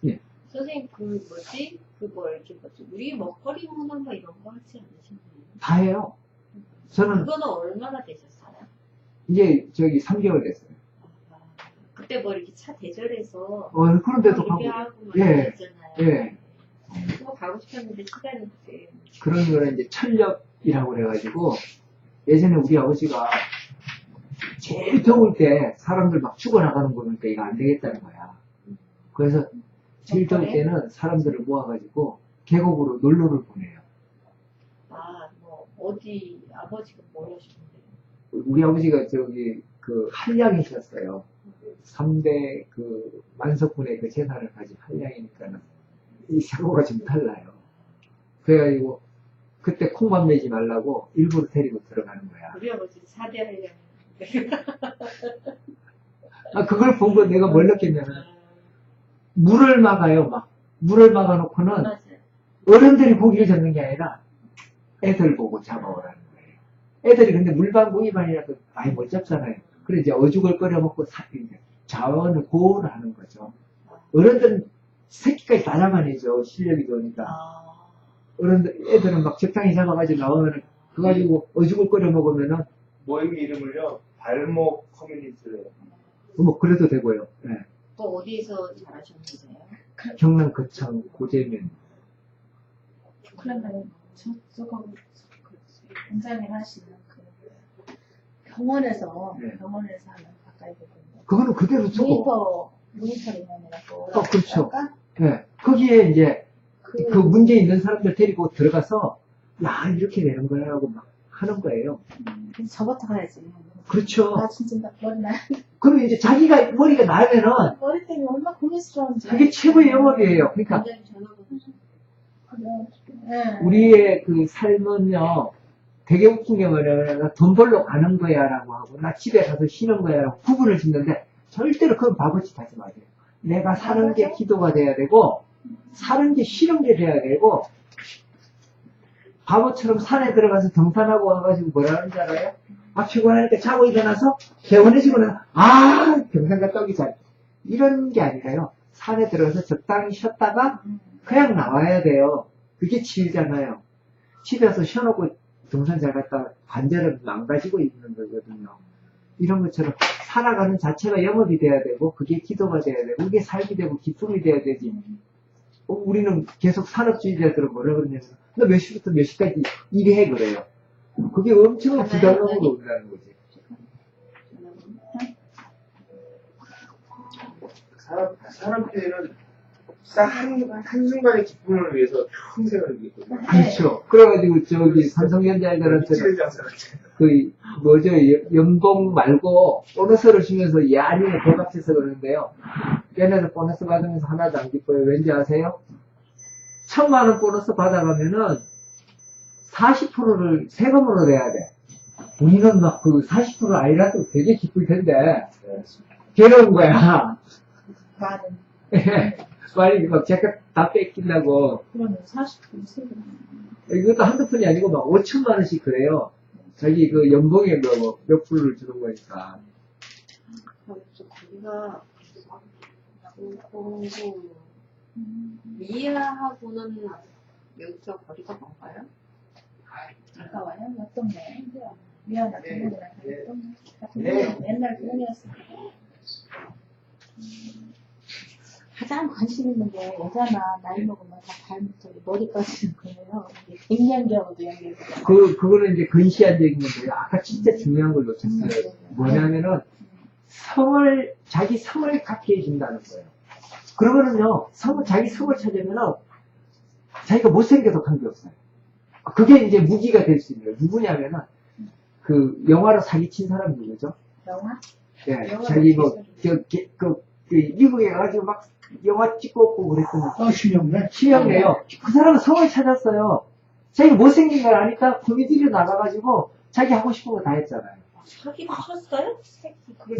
예.
선생님, 우리 먹거리 문화 뭐 이런 거 하지 않으시나요?
다 해요. 저는
그거는 얼마나 되셨어요?
이제 3개월 됐어요.
그때 뭐 이렇게 차 대절해서
그런데도 가고.
하고
예.
있잖아요.
예.
그거 가고 싶었는데 시간이 그때.
그런 거는 이제 철렵이라고 그래가지고, 예전에 우리 아버지가 제일 더울 때 사람들 막 죽어나가는 거 보니까 이거 안 되겠다는 거야. 그래서 제일 더울 때는 사람들을 모아가지고 계곡으로 놀러를 보내요.
어디 아버지가 뭐 하시는데?
우리 아버지가 그 한량이셨어요. 3대 만석군의 그 재산을 가진 한량이니까는 이 사고가 좀 달라요. 그래가지고 그때 콩밥 내지 말라고 일부러 데리고 들어가는 거야.
우리 아버지 4대 하려면.
그걸 본 거 내가 뭘 느꼈냐면, 물을 막아요, 막. 물을 막아놓고는
맞아요.
어른들이 고기를 잡는 게 아니라 애들 보고 잡아오라는 거예요. 애들이 근데 물방 위반이라도 많이 못 잡잖아요. 그래서 이제 어죽을 끓여 먹고 자원을 고를 하는 거죠. 어른들은 새끼까지 다 잡아내죠. 실력이 좋으니까. 애들은 막 적당히 잡아가지고 나오면 그거 가지고 어죽을 끓여 먹으면은
모임 이름을요, 발목 커뮤니티를 해요.
뭐 그래도 되고요. 네.
또 어디에서 잘하셨는데요?
경남 거창 고재면.
그러면 저거 원장님 하시는 그 병원에서
네.
하면 가까이 되거든요.
그거는 그대로 쓰고.
모니터 인원이라고.
그렇죠. 네. 거기에 이제 그 문제 있는 사람들 데리고 들어가서 야 이렇게 되는 거야 하고 막 하는 거예요.
저부터 가야지.
그렇죠.
나 진짜 나 머리 나.
그러면 이제 자기가 머리가 나면은
머리 때문에 얼마나 고민스러운지.
그게 최고의 영업이에요. 그러니까
원장님 전화번호
네.
우리의 그 삶은요 되게 웃긴 게 뭐냐면 돈 벌러 가는 거야 라고 하고 나 집에 가서 쉬는 거야 라고 구분을 짓는데 절대로 그건 바보짓 하지 마세요. 내가 사는 게 기도가 돼야 되고 사는 게 쉬는 게 돼야 되고 바보처럼 산에 들어가서 등산하고 와가지고 뭐라 하는지 알아요? 피곤하니까 자고 일어나서 개운해지고 나서 등산 갔다 오기 전 이런 게 아니라요. 산에 들어가서 적당히 쉬었다가 그냥 나와야 돼요. 그게 치유잖아요. 집에 와서 쉬어놓고 등산 잘 갔다 관절은 망가지고 있는 거거든요. 이런 것처럼 살아가는 자체가 영업이 돼야 되고 그게 기도가 돼야 되고 그게 삶이 되고 기쁨이 돼야 되지. 우리는 계속 산업주의자들은 뭐라 그러냐면 너 몇 시부터 몇 시까지 일해 그래요. 그게 엄청난 부담감으로 온다는 거지.
산업주의는 딱 한순간의 기쁨을 위해서 평생을 이기거든요.
그렇죠. 그래가지고 저기 삼성전자들한테는 연봉 말고 보너스를 주면서 야니에 대박해서 그러는데요. 얘네들 보너스 받으면서 하나도 안 기뻐요. 왠지 아세요? 1,000만원 보너스 받아가면은 40%를 세금으로 내야 돼. 우리는 막 그 40% 아니라도 되게 기쁠 텐데 괴로운 거야.
말은.
빨리 막 제가 다 뺏긴다고.
그러면 40분 세금.
이것도 한두 푼이 아니고 막 5천만 원씩 그래요. 자기 그 연봉에 몇 불을 주는 거니까.
거기가 미아하고는 여기서 거리가 뭔가요?
가까워요? 어떤 거요? 미안하다. 동물이랑
네.
옛날 동물이었어. 가장 관심 있는 게 여자나 나이 먹으면 다 발밑으로 머리까지는 거예요. 갱년기하고도 연결돼요.
그거는 이제 근시안적인 건데요. 아까 진짜 중요한 걸 놓쳤어요. 뭐냐면은 자기 성을 갖게 해준다는 거예요. 그러면은요, 자기 성을 찾으면은 자기가 못생겨도 관계없어요. 그게 이제 무기가 될 수 있는 거예요. 누구냐면은 그 영화로 사기친 사람이 누구죠?
영화?
예,
영화로
자기
사기친
미국에 가가지고 막 영화 찍고 오고 그랬더니
신영래?
신영래요. 그 사람은 성을 찾았어요. 자기가 못생긴 걸 아니까 코미디로 나가가지고 자기 하고 싶은 거 다 했잖아요.
사기를 쳤어요?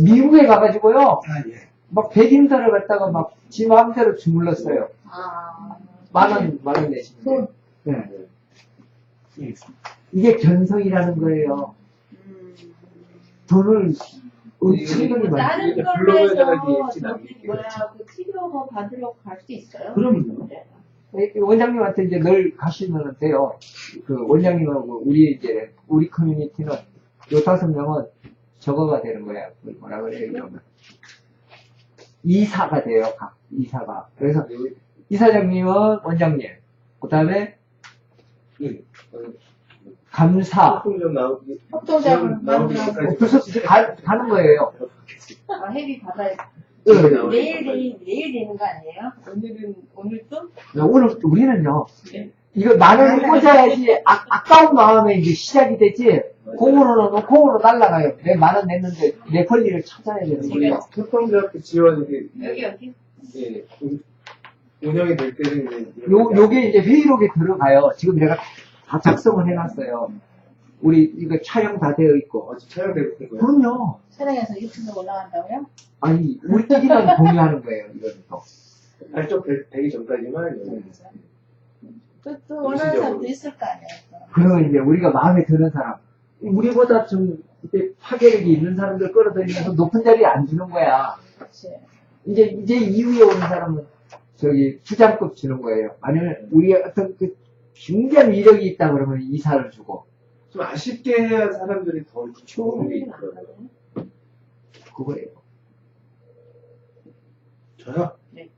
미국에 가가지고요.
예.
막 백인사를 갖다가 막 지 마음대로 주물렀어요. 만 원 내시면. 네. 이게 견성이라는 거예요. 돈을 엄청나게 많이.
다른
블로그에다가
걸로
얘기
해서 그 치료 받으러 갈 수 있어요?
그럼요.
원장님한테 이제 늘 가시면 돼요. 그 원장님하고 우리 커뮤니티는 요 5명은 저거가 되는 거야. 뭐라 그래요, 이러면. 이사가 돼요, 이사가. 그래서 이사장님은 원장님, 그 다음에 감사.
협동작을
그래서 가는 거예요.
회비 받아야
네.
내일 되는 거 아니에요? 오늘도?
오늘 우리는요. 이거 만원 꽂아야지 아까운 마음에 이제 시작이 되지. 공으로 날라가요. 내 10,000원 냈는데 내 권리를 찾아야 되는 거예요.
협동조합 지원
여기.
예, 운영이 될 때는 이제
요게 이제 회의록에 들어가요. 지금 내가 다 작성을 해놨어요. 우리 이거 촬영 다 되어 있고.
촬영되고 있는 거예요?
그럼요.
촬영해서 유튜브에 올라간다고요?
아니, 우리끼리만 공유하는 거예요, 이거는 또.
아니, 좀 되기 전까지만.
또 원하는 사람도 있을 거 아니에요. 또.
그러면 이제 우리가 마음에 드는 사람, 우리보다 좀 이렇게 파괴력이 있는 사람들 끌어들이면서 높은 자리에 앉는 거야.
그렇지.
이제 이후에 오는 사람은 저기 부장급 주는 거예요. 아니면 우리가 어떤 그 굉장한 위력이 있다 그러면 이사를 주고.
좀 아쉽게 해야 사람들이 더 좋은 게 있더라고요.
그거예요.
저요?
네.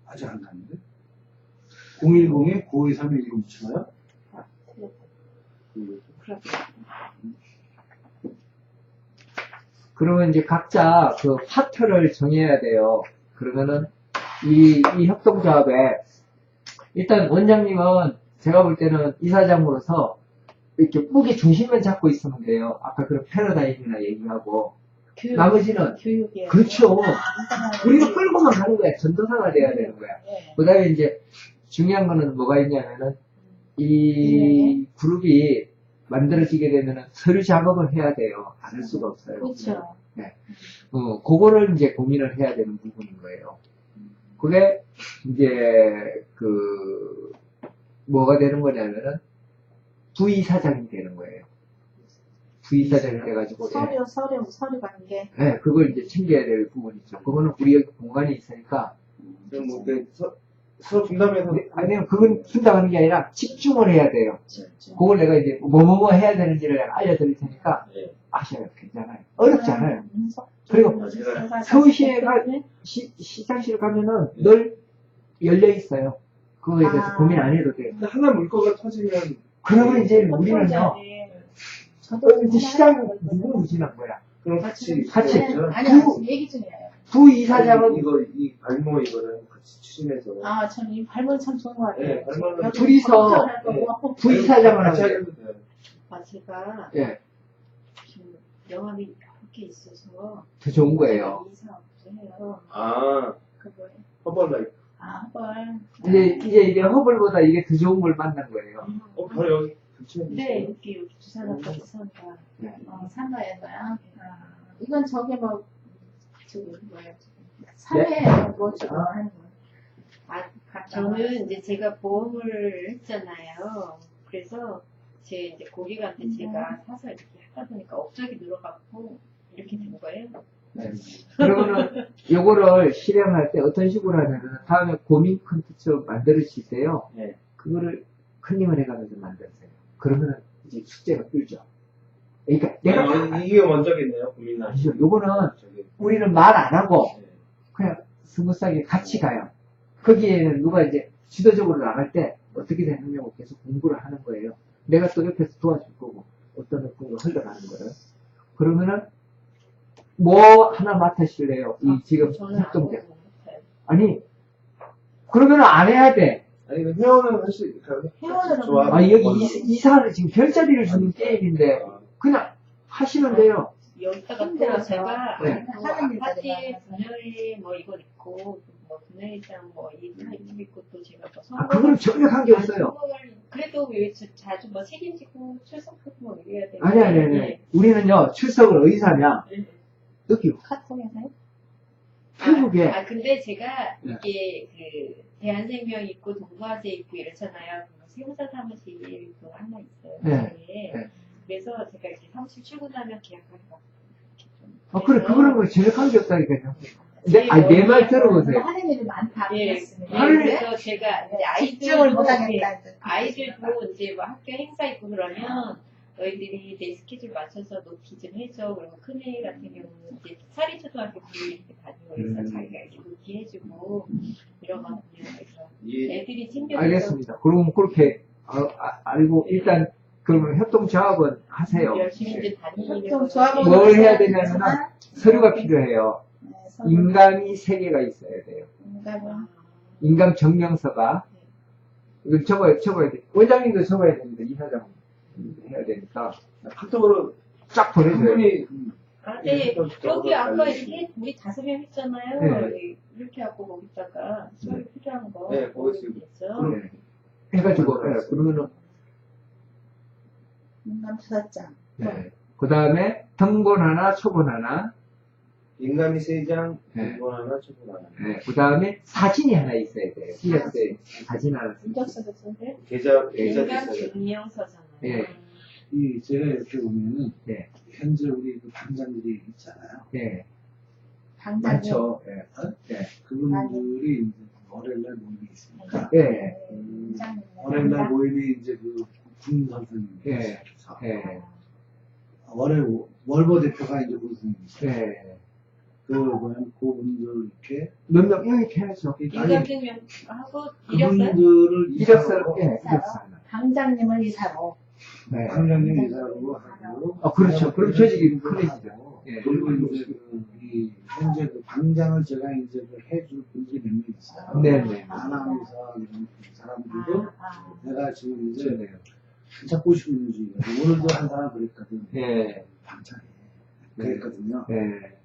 아직 안 갔는데? 010-9523-1967나요?
그러면 이제 각자 그 파트를 정해야 돼요. 그러면은 이 협동조합에 일단 원장님은 제가 볼 때는 이사장으로서 이렇게 무게 중심만 잡고 있으면 돼요. 아까 그런 패러다임이나 얘기하고 나머지는
교육이에요.
그렇죠. 우리가 끌고만 가는 거야. 전도사가 돼야 되는 거야.
네.
그 다음에 이제 중요한 거는 뭐가 있냐면은 이 그룹이 만들어지게 되면은 서류 작업을 해야 돼요. 안 할 수가 없어요.
그렇죠.
그거를 이제 고민을 해야 되는 부분인 거예요. 그게 이제 뭐가 되는 거냐면은 부이사장이 되는 거예요. 부이사장이 돼가지고
서류 관계.
네, 그걸 이제 챙겨야 될 부분이죠. 그거는 우리 여기 공간이 있으니까
그럼 뭐, 서로 분담해서.
아니면 그건 분담하는 게 아니라 집중을 해야 돼요. 그걸 내가 이제 뭐뭐 해야 되는지를 내가 알려드릴 테니까
네.
아셔요. 괜찮아요. 어렵지 않아요. 그리고 서울시에 시장실 가면은 늘 열려 있어요. 그거에 대해서 고민 안 해도 돼요.
근데 하나 물거가 터지면.
그러면 이제 우리는요,
저도
이제 시장 누구 무진한 거야.
그럼 같이.
같이.
아니 얘기 중이에요.
부이사장은
이 발모 이거는 같이 추진해서.
아, 저는 이 발문 참 좋은 것 같아요.
네, 발문은
저도
둘이서
검토할 거고.
부이사장을
같이
하는
하셔도 돼요.
제가
예,
지금 명함이 여러 개 있어서
더 좋은 거예요.
이사 없이 해요.
아,
그거에
허벌라이프.
아, 헐.
이제 허블보다 이게 더 좋은 걸 만난 거예요.
바로 여기 근처에
네,
있어요.
여기 주사장까지 산다.
산다였나요? 이건 저게 뭐 저기 뭐야? 산에 뭐죠? 하는 거.
저는 이제 제가 보험을 했잖아요. 그래서 제 이제 고객한테 제가 사서 이렇게 하다 보니까 업적이 늘어갖고 이렇게 된 거예요.
네. 그러면은 요거를 실행할 때 어떤 식으로 하냐면 다음에 고민 컨텐츠 만들으실 때요.
네.
그거를 클릭을 해가면서 만들세요. 그러면은 이제 숙제가 줄죠. 그러니까 내가
이게 먼저겠네요, 고민을.
아니죠. 요거는
저기.
우리는 말 안 하고
네.
그냥 스무스하게 같이 가요. 거기에는 누가 이제 지도적으로 나갈 때 어떻게 되느냐고 계속 공부를 하는 거예요. 내가 또 옆에서 도와줄 거고 어떤 걸 흘러가는 거예요. 그러면은 뭐 하나 맡으실래요? 이 지금
저는
협동제.
아무것도 못해요.
아니 그러면은 안 해야 돼.
아니, 회원은 할 수 있어요.
회원으로
좋아.
아 여기 이사를 지금 별자리를 주는 게임인데 그냥 하시면 돼요.
여기다가 또
힘들어서.
제가
네.
뭐
하는
아파트
일들이 많아서.
분야에 뭐 이거 있고 뭐 분야회장 뭐이 타입 있고 또 제가 뭐
아 그거는 전혀 관계 없어요.
선거를 그래도 왜 자주 뭐 책임지고 출석하고 뭐 이래야 되는데
아니. 우리는요 출석을 어디서 하냐? 여기요.
카톡에서요?
한국에.
근데 제가
네.
이게 그 대한생명 있고 동부화재 있고 이렇잖아요. 세무사 사무실 그 하나 있어요.
네.
네.
네.
그래서 제가 이제 사무실 출근하면 계약하는 거.
그래 그거는 뭐 전혀 관계 없다니까요. 내 말 들어보세요.
하는 일이 많다.
예,
그랬습니다.
그래서 제가 이제
집중을 못하겠다.
아이들도 이제 뭐 학교 행사 있고 그러면 너희들이 내 스케줄 맞춰서 노티 좀 해줘. 그러면 큰애 같은 경우는 이제 사립초등학교 교육 이렇게 다니고 그래서 자기가 이렇게 노티 해주고 이러거든요. 그래서 애들이 챙겨줘서
알겠습니다. 그럼 그렇게 알고 일단 그러면 협동조합은 하세요.
열심히 이제 다니는
협동조합은
뭘 해야 되냐면 서류가 필요해요.
네,
인감이 3개가 있어야 돼요. 인감 정명서가 이걸 적어야 돼. 원장님도 적어야 됩니다. 이사장 해야 되니까
카톡으로
쫙 보내줘요.
충분히.
네, 여기 아까 이렇게 우리 5명 했잖아요.
네.
이렇게 하고 거기다가 서류 필요한 거
네, 거기서
있죠.
네. 해가지고 그러면은
인감 투사장.
네. 그 다음에 등본 하나, 초본 하나.
인감이 3장,
네.
등본 하나, 초본 하나.
네. 그 다음에 사진이 하나 있어야 돼요. 이력서에 사진 하나.
인적서도 써야
계좌
인감
있어야
증명서잖아요.
예.
제가 이렇게 보면은,
네.
현재 우리 그 당장들이 있잖아요.
네.
당장에
많죠. 예. 네.
그분들이 이제 월요일날 모임이 있으니까,
예.
월요일날 모임이 이제 그 군 선생님께서,
예. 예.
월보 대표가 이제 군 선생님이시죠.
예.
그분들 이렇게,
몇 명, 이렇게 해야죠.
인감 증명하고 이력서요?
그분들을
이력서, 예. 이력서 하나.
당장님을 이사로.
네.
당장님 이사로 하고,
아, 그렇죠. 그럼 조직이 크네지죠. 예.
그리고 이제 이 현재 그 방장을 제가 이제 해줄 분들이 몇 명 있어요.
네네.
아나운서 이런 사람들도 내가 지금 이제
그러네요.
한참 꼬시고 있는 중이거든요. 오늘도 한 사람 그랬거든.
예.
방장에 그랬거든요.
예.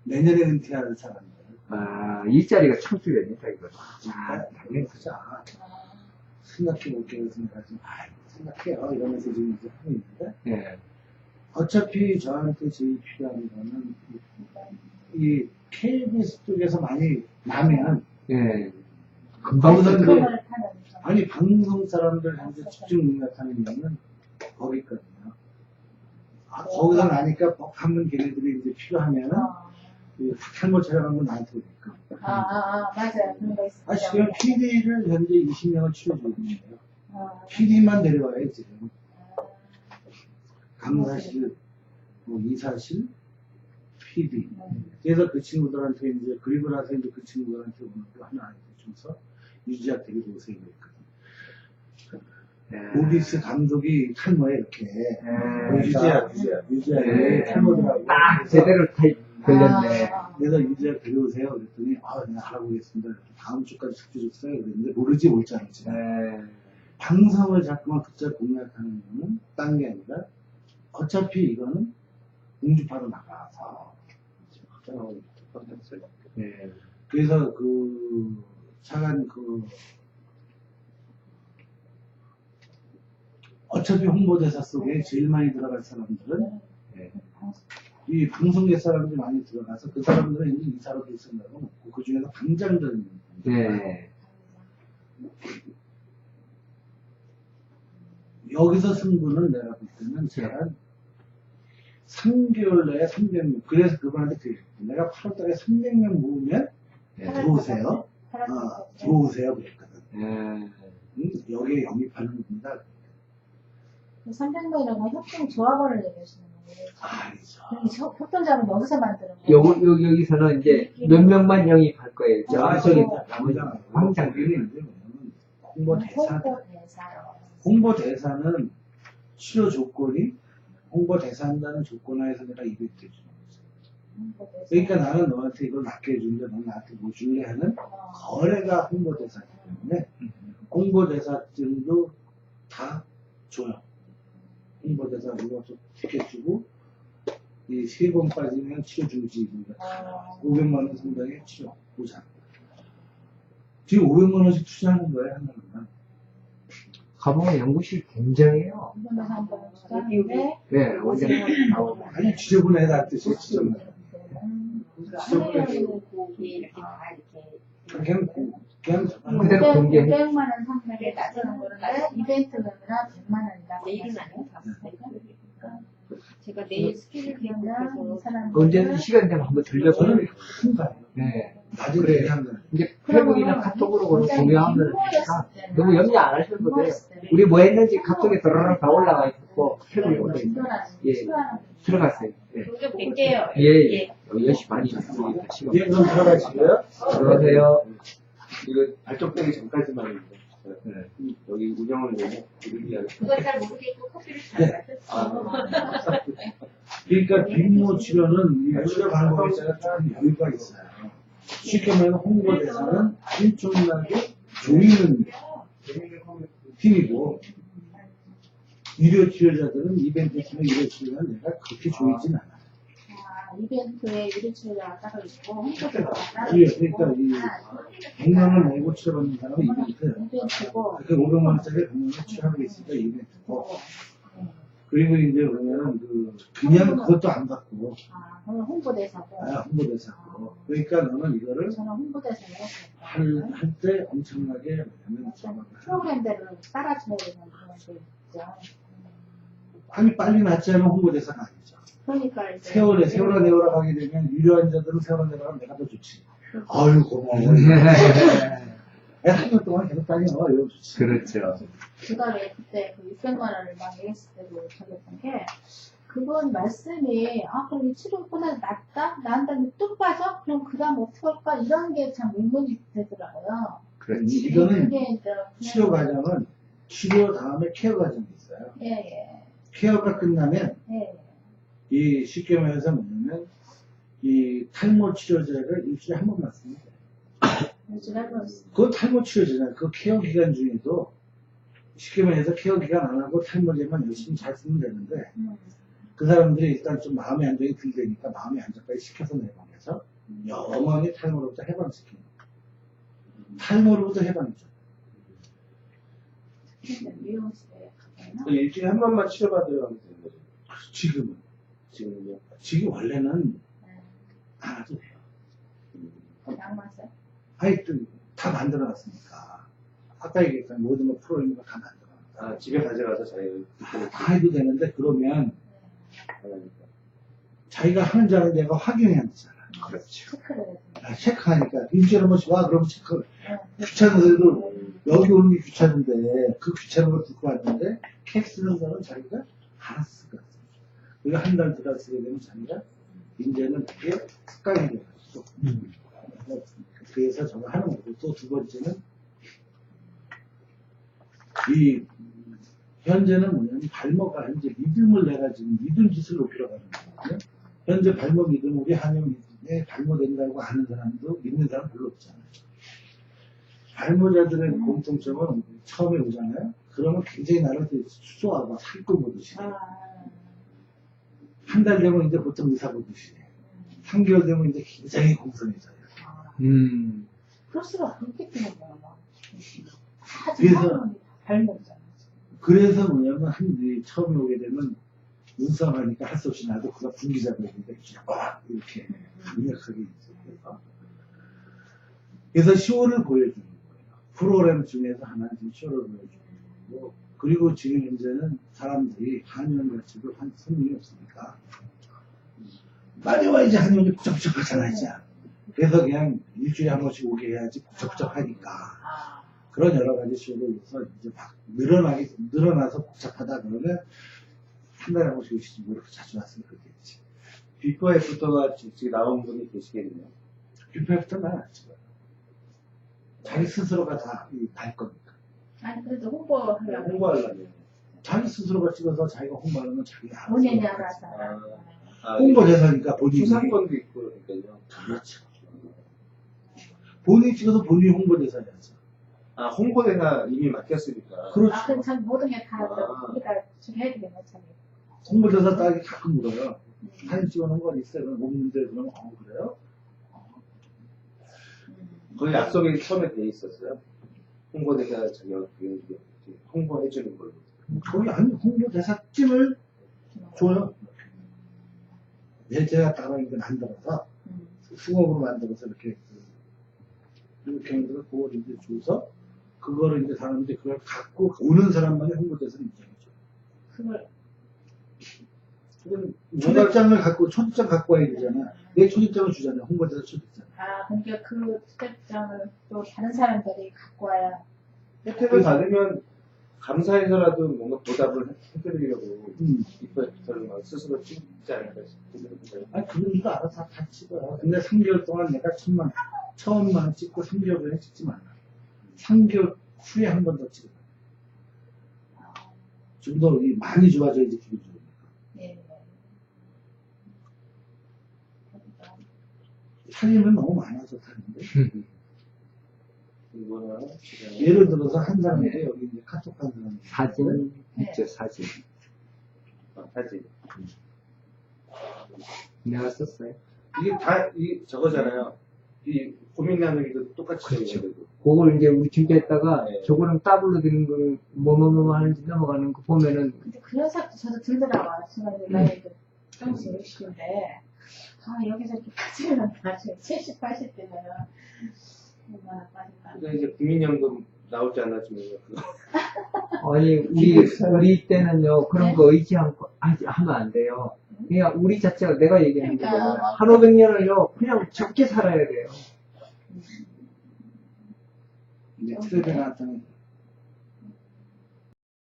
내년에 은퇴할 사람들.
아, 이 자리가 청수연이다, 이거.
아, 당연히 그자. 생각해 볼게요. 생각하지. 생각해요. 이러면서 지금 이제 하고 있는데.
예.
어차피 저한테 제일 필요한 거는 이 KBS 쪽에서 많이 나면
예. 금방
거기서
그,
이제
타는
아니 방송 사람들 현재 집중 능력하는 경우는 거기 있거든요. 거기서 나니까 한번 걔네들이 이제 필요하면은 탈모 촬영하면 나한테 오니까.
맞아요. 그런 거 있어요.
지금 PD를 현재 20명을 치워주고 있는데요. PD만 내려와요 지금. 강사실, 뭐 이사실, PD. 그래서 그 친구들한테 이제 그리고 나서 이제 그 친구들한테 오늘도 하나 줘서 유지학 데리고 오세요 그랬거든. 오비스 감독이 탈모에 이렇게 유지학이 탈모더라고.
딱 제대로 걸렸네.
그래서 유지학 데려오세요 그랬더니 내가 알아보겠습니다. 다음 주까지 숙제 줬어요 그랬는데 모르지 올 줄 알았지. 방송을 자꾸만 붙잡고 공략하는 거는 딴 게 아니라 어차피 이거는 공주파로 나가서
네.
그래서 그 차관 어차피 홍보대사 속에 제일 많이 들어갈 사람들은 이 방송계 사람들이 많이 들어가서 그 사람들은 이제 이사로 될 생각은 없고 그 중에서 당장들
네.
여기서 승부는 내가 볼 때는 제가 3개월 내에 300명 그래서 그분한테 그랬고 내가 8월달에 300명 모으면 들어오세요. 들어오세요 그랬거든. 여기에 영입하는 겁니다.
300명이라고 협동조합원을 얘기하시는 거예요.
아니죠.
협동조합은 여기서 만드는 거예요.
여기서는 이제 몇 명만 영입할 거예요. 저기 나머지
황장들이 이제 뭐냐면 홍보대사는 치료 조건이 홍보대사 한다는 조건하에서 내가 이벤트 해주는 거죠. 그러니까 나는 너한테 이걸 낫게 해주는데 넌 나한테 뭐 줄래 하는 거래가 홍보대사이기 때문에 홍보대사증도 다 줘요. 홍보대사 우리가 좀 티켓 주고 이 3번 빠지면 치료 중지 500만 원 상당의 치료 보상. 지금 500만 원씩 투자하는 거예요 한 달만.
가보면 연구실 굉장해요. 네, 완전 나오고.
아니 지저분해다 뜻이 지저분해.
그대로 공개해.
500만 원 상당의 낮추는 거는 이벤트 금이나 100만 원이다.
내일은 아니고 제가 내일 스케줄 비우면서
언제든지 시간 되면 한번 들려보면. 네.
나중에
그래.
얘기하면
이제 페북이나 카톡으로 공유하면 되니까 너무 염려 안 하셔도 돼요. 우리 뭐 했는지 카톡에 드르륵 다 올라가 있고 페북에 올라 있고. 예. 들어갔어요. 예.
좀 뵐게요.
예. 10시 반이 됐습니다. 시간.
예, 그럼 들어가시고요.
들어가세요.
이거 발톱 빼기 전까지만 여기 운영을 내고
그걸 잘 모르겠고 커피를 잘 마셨어.
그러니까 빈모 치료는 이 치료 방법에 제가 좀 여유가 있어요. 쉽게 말하면 홍보대사는 엄청나게 조이는 팀이고 의료 치료자들은 이벤트 치료 의료 치료는 내가 그렇게 조이진 않아요.
이벤트에 유료 치료가 따로 있고 홍보대사가 따로
그러니까 이 100만 원 내고 치료받는 사람은 이벤트.
이벤트고
그 500만 원짜리 100만 원 치료하고 있으니까 이벤트고 그리고 이제 그러면은 그냥 그것도 안 받고,
아, 그럼 홍보대사고.
홍보대사고. 그러니까 너는 이거를
저는 홍보대사를
할 때 엄청나게 뭐냐면
프로그램대로 따라줘야 되는 그런 게 있죠.
아니 빨리 낫지 않으면 홍보대사가 아니죠.
그러니까 이제
세월에 내오라 가게 되면 유료한 자들은 세월에 내오라 하면 내가 더 좋지. 아유 고마워. 한 년 동안 계속 다녀. 이러면 좋지.
그렇죠.
두 달에 그때 그 600만 원을 막 얘기했을 때도 저랬던 게 그건 말씀이 그럼 이 치료보다 낫다? 나은 다음에 또 빠져? 그럼 그 다음 어떡할까? 이런 게 참 의문이 되더라고요.
그렇지.
이거는
그게 이제
치료 과정은 치료 다음에 케어 과정이 있어요.
예.
케어가 끝나면 이 쉽게 말해서 뭐냐면 이 탈모 치료제를 일주일에 한 번만 쓰면 돼요. 그건 탈모 치료제잖아요. 그 케어 기간 중에도 쉽게 말해서 케어 기간 안 하고 탈모제만 열심히 잘 쓰면 되는데 그 사람들이 일단 좀 마음의 안정이 들되니까 마음의 안정까지 시켜서 내보내서 영원히 탈모로부터 해방시키는 거예요. 탈모로부터 해방이죠.
미용실에 가면
일주일에 한 번만 치료받으려 하면 되는 거죠.
지금은요. 지금 원래는 안 해도 돼요.
약만 써요?
하여튼 다 만들어놨으니까 아까 얘기했던 모든 거 프로그램을 다 만들어놨다.
집에 가져가서 자기가
다 해도 되는데 그러면
하니까.
자기가 하는지 안 하는지 내가 확인해야 되잖아.
그렇죠.
체크를 해야
체크하니까 일주일에 한 번씩 와 그러면 체크. 귀찮은데도 여기 오는 게 귀찮은데 그 귀찮은 걸 듣고 왔는데 캡 쓰는 거는 자기가 알아서 쓸 것 같아요. 그리고 한 달 들어 쓰게 되면 자기가 이제는 그게 습관이 돼가지고 그래서 저거 하는 거고 또 두 번째는 이 현재는 뭐냐면 발모가 현재 믿음을 내가 지금 믿음 짓을 높이러 가는 거거든요. 현재 발모 믿음 우리 한영 믿음에 발모된다고 아는 사람도 믿는 사람 별로 없잖아요. 발모자들의 공통점은 처음에 오잖아요. 그러면 굉장히 나를 수소하고 살고 보듯이 한 달 되면 이제 보통 의사 보듯이 3개월 되면 이제 굉장히 공손해져요.
플러스가 그렇게 뜨는 거야.
그래서
발목이잖아.
그래서 뭐냐면 처음에 오게 되면 눈싸움 하니까 할 수 없이 나도 그가 분기자고 했는데 이렇게 강력하게 있어요. 그래서 쇼를 보여주는 거예요. 프로그램 중에서 하나 지금 쇼를 보여주는 거고 그리고 지금 현재는 사람들이 한의원 같이도 한 손님이 없으니까 빨리 와야지 한의원이 북적북적하잖아 이제. 그래서 그냥 일주일에 한 번씩 오게 해야지 북적북적하니까 그런 여러 가지 쇼를 해서 이제 막 늘어나서 복잡하다 그러면 한 달에 한 번씩 오시지 뭐 이렇게 자주 왔으면 그렇겠지.
비포 애프터가 지금 나온 분이 계시겠네요.
비포 애프터는 안 찍어요. 자기 스스로가 다 달 거니까.
아니 그래도 홍보하려고
홍보하려면.
자기 스스로가 찍어서 자기가 홍보하면 자기가
본인이
알아서.
알아서
홍보대사니까 본인이.
수상권도 있고 그러니까요.
그렇죠. 본인이 찍어서 본인이 홍보대사야죠.
홍보대사 이미 맡겼으니까.
그렇죠.
그럼 참 모든 게 다 우리가 좀 해야 되겠네 참.
홍보대사 딸이 가끔 물어요. 사진 찍어놓은 건 있어요. 그럼 없는데 그러면 그래요?
거기 약속이 처음에 돼 있었어요. 홍보대사 자격 홍보해주는 걸로.
거기 아니 홍보대사 찜을 줘요. 제가 따로 이제 만들어서 수공으로 만들어서 이렇게 만들어서 그걸 이제 줘서 그거를 이제 사람들이 그걸 갖고 오는 사람만이 홍보대사를 인정해줘.
그걸
초대장을 초대장 갖고 와야 되잖아. 내 초대장을 주잖아. 홍보대사 초대장.
그러니까 그 초대장을 또 다른 사람들이 갖고 와야
혜택을 받으면 감사해서라도 뭔가 보답을 해드리려고 비포 애프터를 막 스스로 찍지 않을까 싶은데.
아니, 그분도 알아서 다 찍어요. 근데 3개월 동안 내가 처음만 찍고 3개월 전에 찍지 말라. 3개월 후에 한 번 더 찍어요. 좀 더 많이 좋아져야지 기분이 좋으니까. 사진은 너무 많아서 타는데. 예를 들어서 한 사람인데 여기 이제 카톡 한 사람.
사진 있죠, 사진.
사진.
내가 썼어요.
이게 다, 저거잖아요. 이 고민 나누기도 똑같이
그렇죠.
적용해도.
그걸 이제 우리 준비했다가
네.
저거랑 따블로 드는 거, 뭐뭐뭐 하는지 넘어가는 거 보면은,
근데 그런 생각도 저도 들더라고요. 제가 이제 나이도 조금씩 60인데, 아, 여기서 이렇게 빠지면 나중에 70, 80대면 얼마나 빠질까.
근데 이제 국민연금 나오지 않았으면 그거.
아니, 우리 때는요, 그런
네?
거 의지 않고, 하면 안 돼요. 그냥 우리 자체가 내가 얘기하는
그러니까.
거잖아요. 한 500년을요, 그냥 적게 살아야 돼요.
이제 트레이드 나왔다는